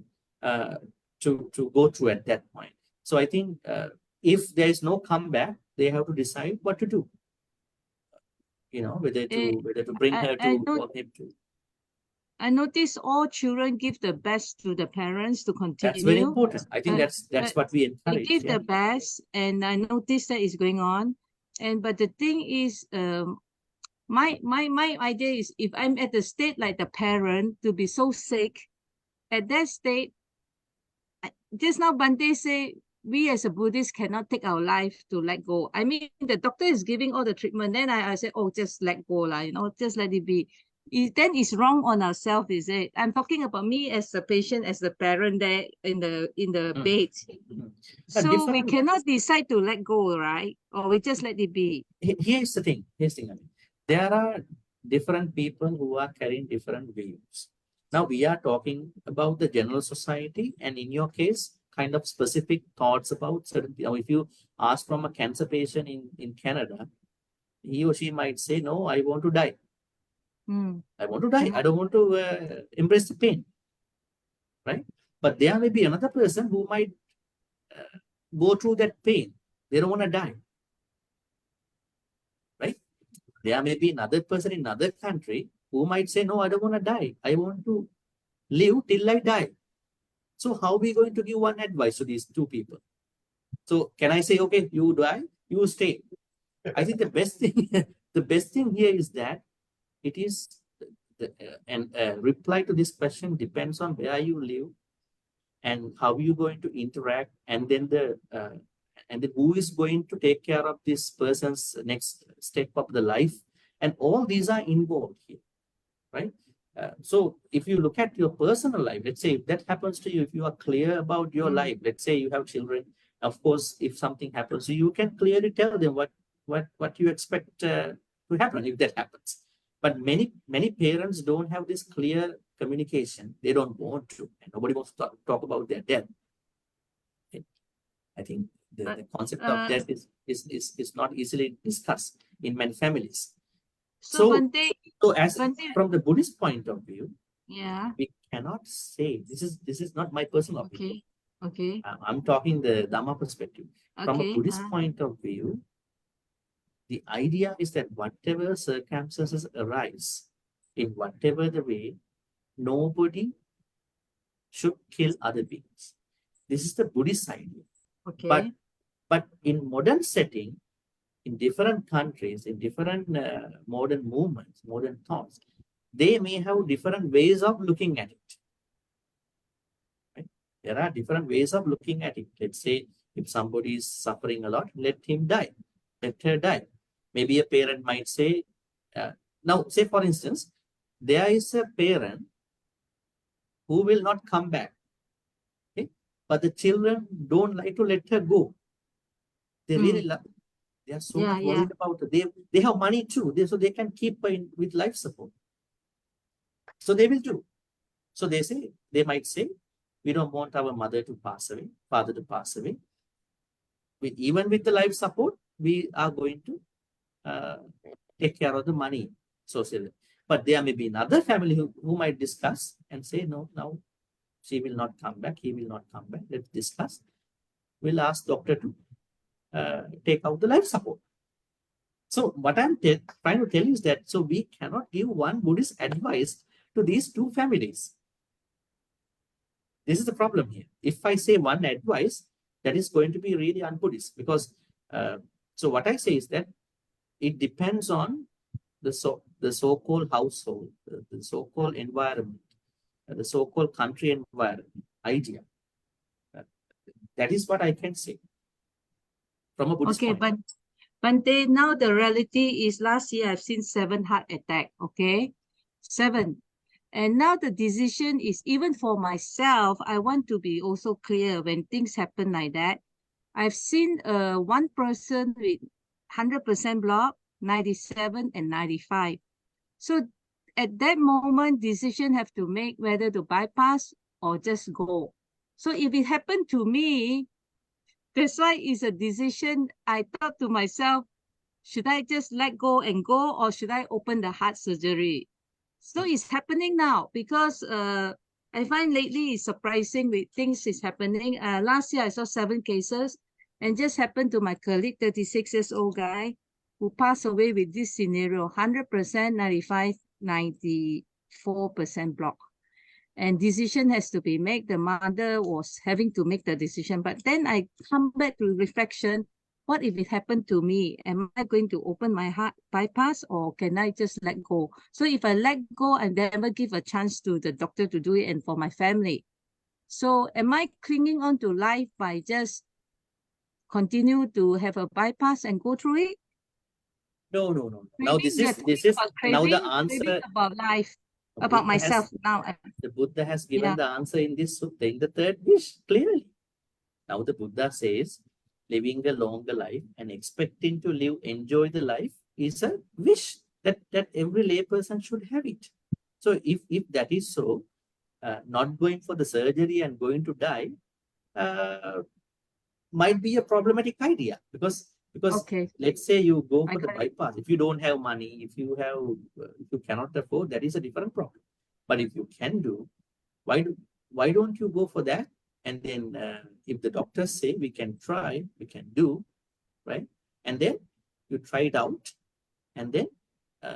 to go through at that point. So I think if there is no comeback, they have to decide what to do. You know, whether to bring her to or him to. I notice all children give the best to the parents to continue. That's very important. I think that's what we encourage. They give the best, and I notice that is going on. But the thing is, my idea is, if I'm at the state like the parent to be so sick, at that state, just now Bhante say, we as a Buddhist cannot take our life to let go. I mean, the doctor is giving all the treatment. Then I say, oh, just let go, you know, just let it be. Then it's wrong on ourselves, is it? I'm talking about me as a patient, as the parent there in the bed. So we cannot decide to let go, right? Or we just let it be. Here's the thing. I mean, there are different people who are carrying different views. Now we are talking about the general society, and in your case, kind of specific thoughts about certain. You know, if you ask from a cancer patient in Canada, he or she might say, "No, I want to die. I want to die. I don't want to embrace the pain." Right? But there may be another person who might go through that pain. They don't want to die. Right? There may be another person in another country who might say, no, I don't want to die. I want to live till I die. So how are we going to give one advice to these two people? So can I say, okay, you die, you stay? I think the best thing here is that it is, reply to this question depends on where you live and how you're going to interact, and then who is going to take care of this person's next step of the life, and all these are involved here, right? So if you look at your personal life, let's say if that happens to you, if you are clear about your life, let's say you have children, of course, if something happens to you, you can clearly tell them what you expect to happen if that happens. But many parents don't have this clear communication. They don't want to, and nobody wants to talk about their death. I think the concept uh, of death is not easily discussed in many families. So, So, Bhante, so as Bhante, from the Buddhist point of view, yeah, we cannot say this is not my personal opinion. okay, I'm talking the Dhamma perspective. From a okay, Buddhist point of view, the idea is that whatever circumstances arise, in whatever the way, nobody should kill other beings. This is the Buddhist idea. okay. But in modern setting, in different countries, in different modern movements, modern thoughts, they may have different ways of looking at it. Right? There are different ways of looking at it. Let's say if somebody is suffering a lot, let him die, let her die. Maybe a parent might say, now say for instance, there is a parent who will not come back. Okay? But the children don't like to let her go. They really love. They are so much worried about it. They have money too, so they can keep her with life support. So they will do. So they might say, we don't want our mother to pass away, father to pass away. Even with the life support, we are going to take care of the money socially. But there may be another family who might discuss and say, no, she will not come back, he will not come back. Let's discuss. We'll ask doctor to take out the life support. So what I'm trying to tell you is that, so we cannot give one Buddhist advice to these two families. This is the problem here. If I say one advice, that is going to be really un-Buddhist, because so what I say is that it depends on the so-called household, the so-called environment, the so-called country environment idea. That is what I can say from a Buddhist point. But Bhante, now the reality is last year I've seen 7 heart attack, okay? 7. And now the decision is, even for myself, I want to be also clear when things happen like that. I've seen one person with 100% block, 97 and 95. So at that moment, decision have to make whether to bypass or just go. So if it happened to me, that's why it's a decision. I thought to myself, should I just let go and go, or should I open the heart surgery? So it's happening now, because I find lately it's surprising with things is happening. Last year I saw 7 cases, and just happened to my colleague, 36 years old guy, who passed away with this scenario, 100%, 95, 94% block. And decision has to be made. The mother was having to make the decision. But then I come back to reflection. What if it happened to me? Am I going to open my heart bypass, or can I just let go? So if I let go, I never give a chance to the doctor to do it, and for my family. So am I clinging on to life by just continue to have a bypass and go through it? No. Now this is now the answer about life, about myself. Now the Buddha has given the answer in this sutta, in the 3rd wish, clearly. Now the Buddha says, living a longer life and expecting to enjoy the life is a wish that every layperson should have it. So if that is so, not going for the surgery and going to die might be a problematic idea, because let's say you go for the bypass. If you don't have money, if you cannot afford, that is a different problem. But if you can do, why don't you go for that? And then if the doctors say we can try, we can do, right? And then you try it out, and then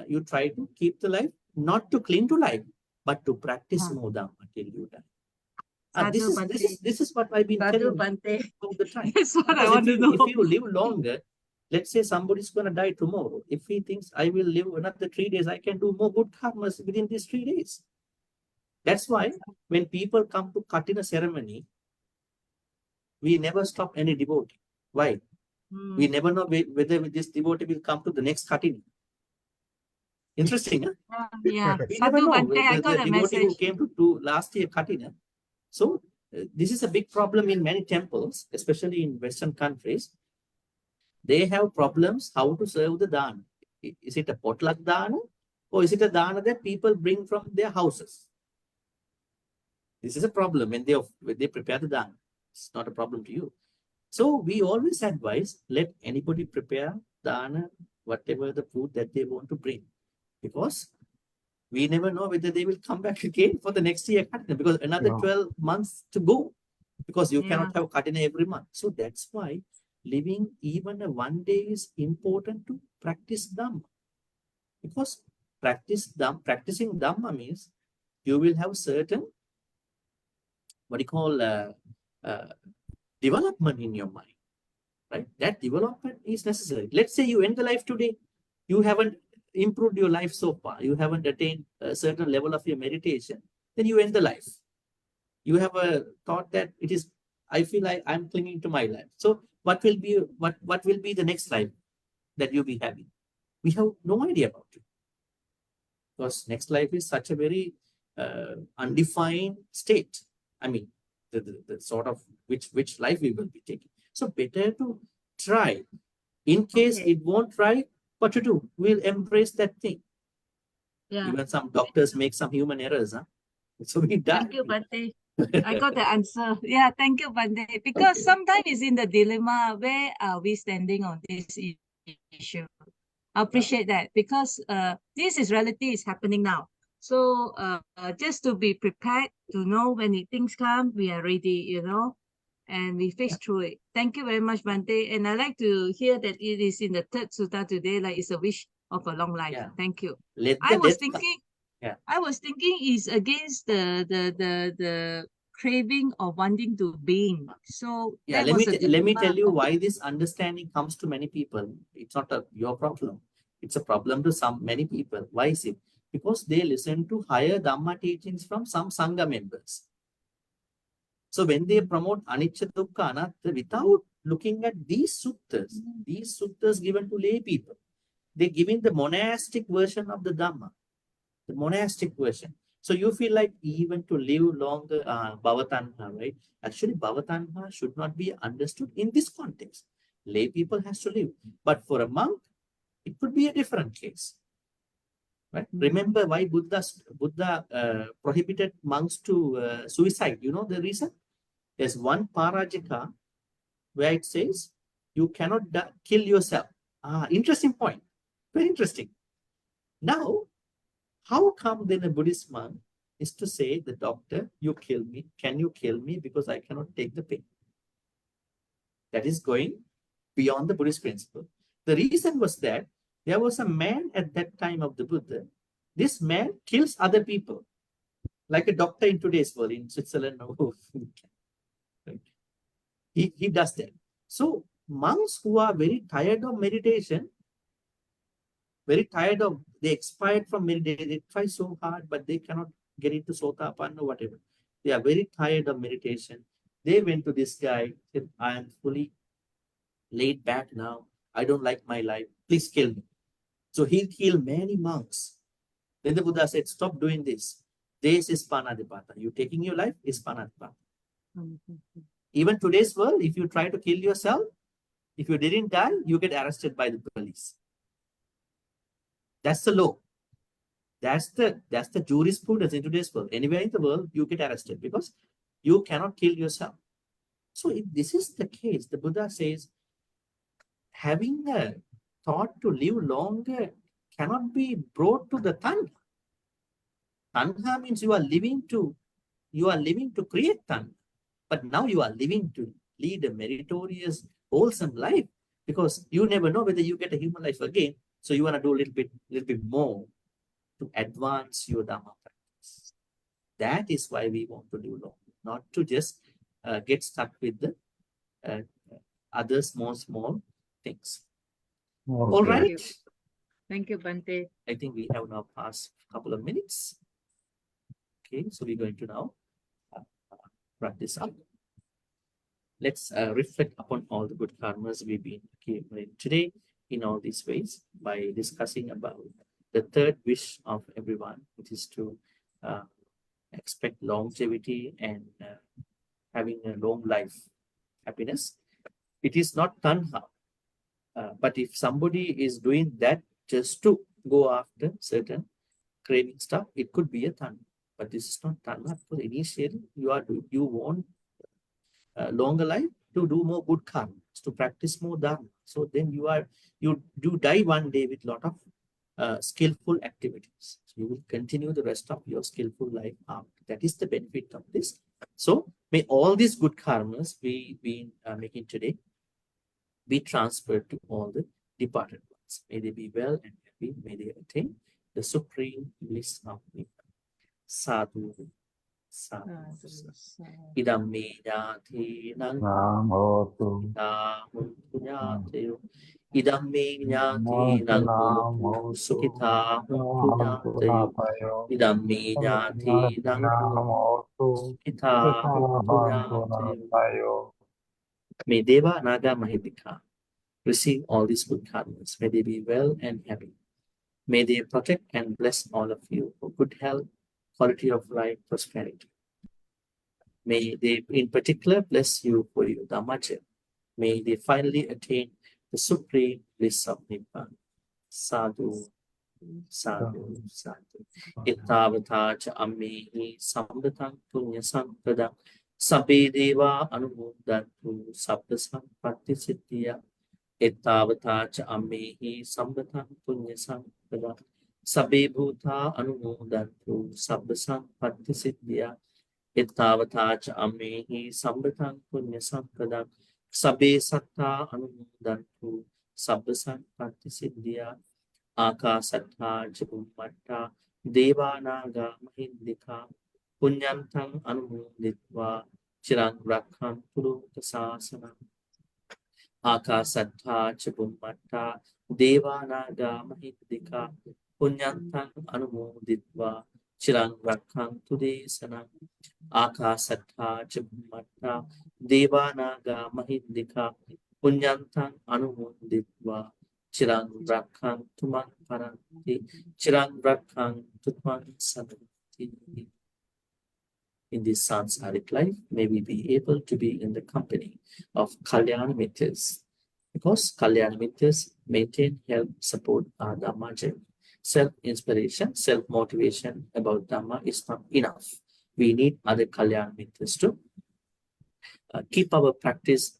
you try to keep the life, not to cling to life, but to practice more Dhamma until you die. This is what I've been telling you all the time. That's what I want to know. If you live longer, let's say somebody's going to die tomorrow. If he thinks I will live another 3 days, I can do more good karmas within these 3 days. That's why when people come to Katina ceremony, we never stop any devotee. Why? We never know whether this devotee will come to the next Katina. Interesting, huh? Yeah. We never know the devotee who came to last year Katina. So this is a big problem in many temples, especially in Western countries. They have problems how to serve the dana. Is it a potluck dana, or is it a dana that people bring from their houses? This is a problem when they prepare the dana. It's not a problem to you. So we always advise, let anybody prepare dana, whatever the food that they want to bring, because we never know whether they will come back again for the next year, because another Yeah. 12 months to go, because you Yeah. cannot have Katina every month. So that's why living even a one day is important to practice Dhamma. Because practicing Dhamma means you will have certain, what you call, uh, development in your mind, right? That development is necessary. Let's say you end the life today, you haven't improved your life so far, you haven't attained a certain level of your meditation, then you end the life. You have a thought that it is, I feel like I'm clinging to my life. So what will be the next life that you'll be having? We have no idea about it. Because next life is such a very undefined state. I mean, the sort of which life we will be taking. So better to try. In case Okay. it won't try, what to do? We'll embrace that thing. Yeah. Even some doctors make some human errors, huh? So we die. Thank you, Bhante. I got the answer. Yeah, thank you, Bhante. Because Okay. sometimes it's in the dilemma, where are we standing on this issue? I appreciate that, because this is reality is happening now. So just to be prepared to know when the things come, we are ready, and we face through it. Thank you very much, Bhante. And I like to hear that it is in the third sutta today, like it's a wish of a long life. Yeah. Thank you. Let I the was death come. thinking, Yeah. I was thinking is against the craving of wanting to being. So Yeah, that let was me a let me dilemma tell you of- why this understanding comes to many people. It's not your problem. It's a problem to many people. Why is it? Because they listen to higher Dhamma teachings from some Sangha members. So when they promote Anicca Dukkha Anatta without looking at these suttas given to lay people, they're giving the monastic version of the Dhamma, the monastic version. So you feel like even to live longer, Bhavatanha, right? Actually, Bhavatanha should not be understood in this context. Lay people has to live. But for a monk, it could be a different case. Right? Remember why Buddha prohibited monks to suicide. You know the reason? There's one parajika where it says you cannot kill yourself. Interesting point. Very interesting. Now, how come then a Buddhist monk is to say, the doctor, you kill me. Can you kill me? Because I cannot take the pain. That is going beyond the Buddhist principle. The reason was that there was a man at that time of the Buddha. This man kills other people, like a doctor in today's world, in Switzerland. He does that. So monks who are very tired of meditation, they expired from meditation, they try so hard, but they cannot get into Sotapanna or whatever. They are very tired of meditation. They went to this guy, said, I am fully laid back now. I don't like my life. Please kill me. So he killed many monks. Then the Buddha said, stop doing this. This is Panadipata. You taking your life is Panadipata. Even today's world, if you try to kill yourself, if you didn't die, you get arrested by the police. That's the law. That's the jurisprudence in today's world. Anywhere in the world, you get arrested because you cannot kill yourself. So if this is the case, the Buddha says, having a thought to live longer cannot be brought to the tanha. Tanha means you are living to create tanha. But now you are living to lead a meritorious, wholesome life, because you never know whether you get a human life again. So you want to do a little bit more to advance your Dhamma practice. That is why we want to live long, not to just get stuck with the other small things. All Okay. right. Thank you, Bhante. I think we have now passed a couple of minutes. Okay, so we're going to now wrap this up. Let's reflect upon all the good karmas we've been accumulating today in all these ways by discussing about the third wish of everyone, which is to expect longevity and having a long life, happiness. It is not tanha, but if somebody is doing that just to go after certain craving stuff, it could be a tanha. But this is not tanha, because initially you want longer life, to do more good karma, to practice more dharma. So then you do die one day with lot of skillful activities. So you will continue the rest of your skillful life out. That is the benefit of this. So may all these good karmas we making today be transferred to all the departed ones. May they be well and happy. May they attain the supreme bliss of Nibbana. Sadhu. Sadhu. Idam me jati nang Namotu. huntu idam me jati nang huntu sukita huntu jatayo. Idam me jati nang huntu sukita huntu jatayo. May Deva Naga Mahidika receive all these good karmas. May they be well and happy. May they protect and bless all of you for good health, quality of life, prosperity. May they in particular bless you for your Dhammaja. May they finally attain the supreme bliss of Nibbana. Sadhu, sadhu, sadhu. Ittavata cha ammehi samdatang punya sampadang sabbe deva anumodantu sabda sampatti siddhya. Ittavata cha ammehi samdatang punya sampadang sabbe bhuta anumodantu sabda sampatti siddhya. Ittavata cha ammehi sambatang punya sampadang sabbe satta anumodantu sabba sampatti siddhya. Akasattha ca bhummatta devanaga mahindika punyantang anumoditva chirang rakhantu lokasasanam. Akasattha ca bhummatta devanaga mahindika punyantang anumoditva chirang rakhantu desanam. Akasattha ca bhummatta devanaga mahindika punyantang anumoditva chirang rakhantu man paranti chirang rakhantu man sadanti. In this samsaric life, may we be able to be in the company of Kalyana Mittas, because Kalyana Mittas maintain, help, support our Dhamma journey. Self-inspiration, self-motivation about Dhamma is not enough. We need other Kalyana Mittas to keep our practice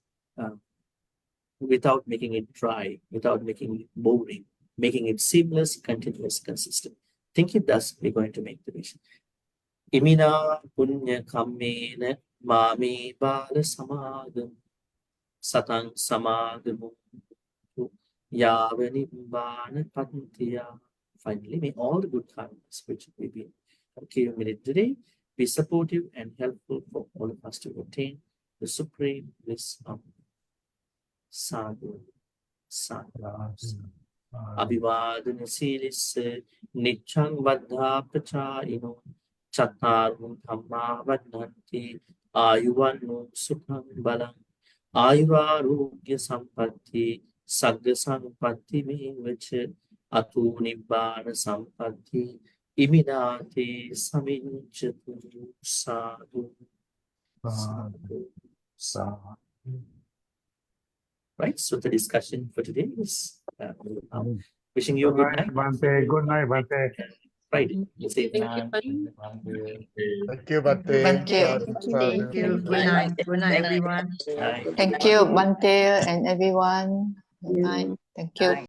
without making it dry, without making it boring, making it seamless, continuous, consistent. Think it does, we're going to make the vision. Imina punya kammena mami bala samagam satang samagamu yavani bana patantiya. Finally, may all the good karmas which we've been accumulated today be supportive and helpful for all of us to obtain the supreme bliss of Sadhu, sadhu. Abhivadana silisse nichang vaddha prachayino chattarum dhamma vadhanti ayuvanno sukham balam ayurarogya sampatti sagga sampatti mevacha atu nibbana sampatti iminate saminchatu. Sadhu, sadhu, sadhu. Right, so the discussion for today is wishing you a good night. Bhante. Good night, Bhante. Friday. Thank you, Bhante. Thank you, Bhante. Bhante. Thank you. Good night. Good night, everyone. Bye. Thank you, Bhante and everyone. Good night. Thank you.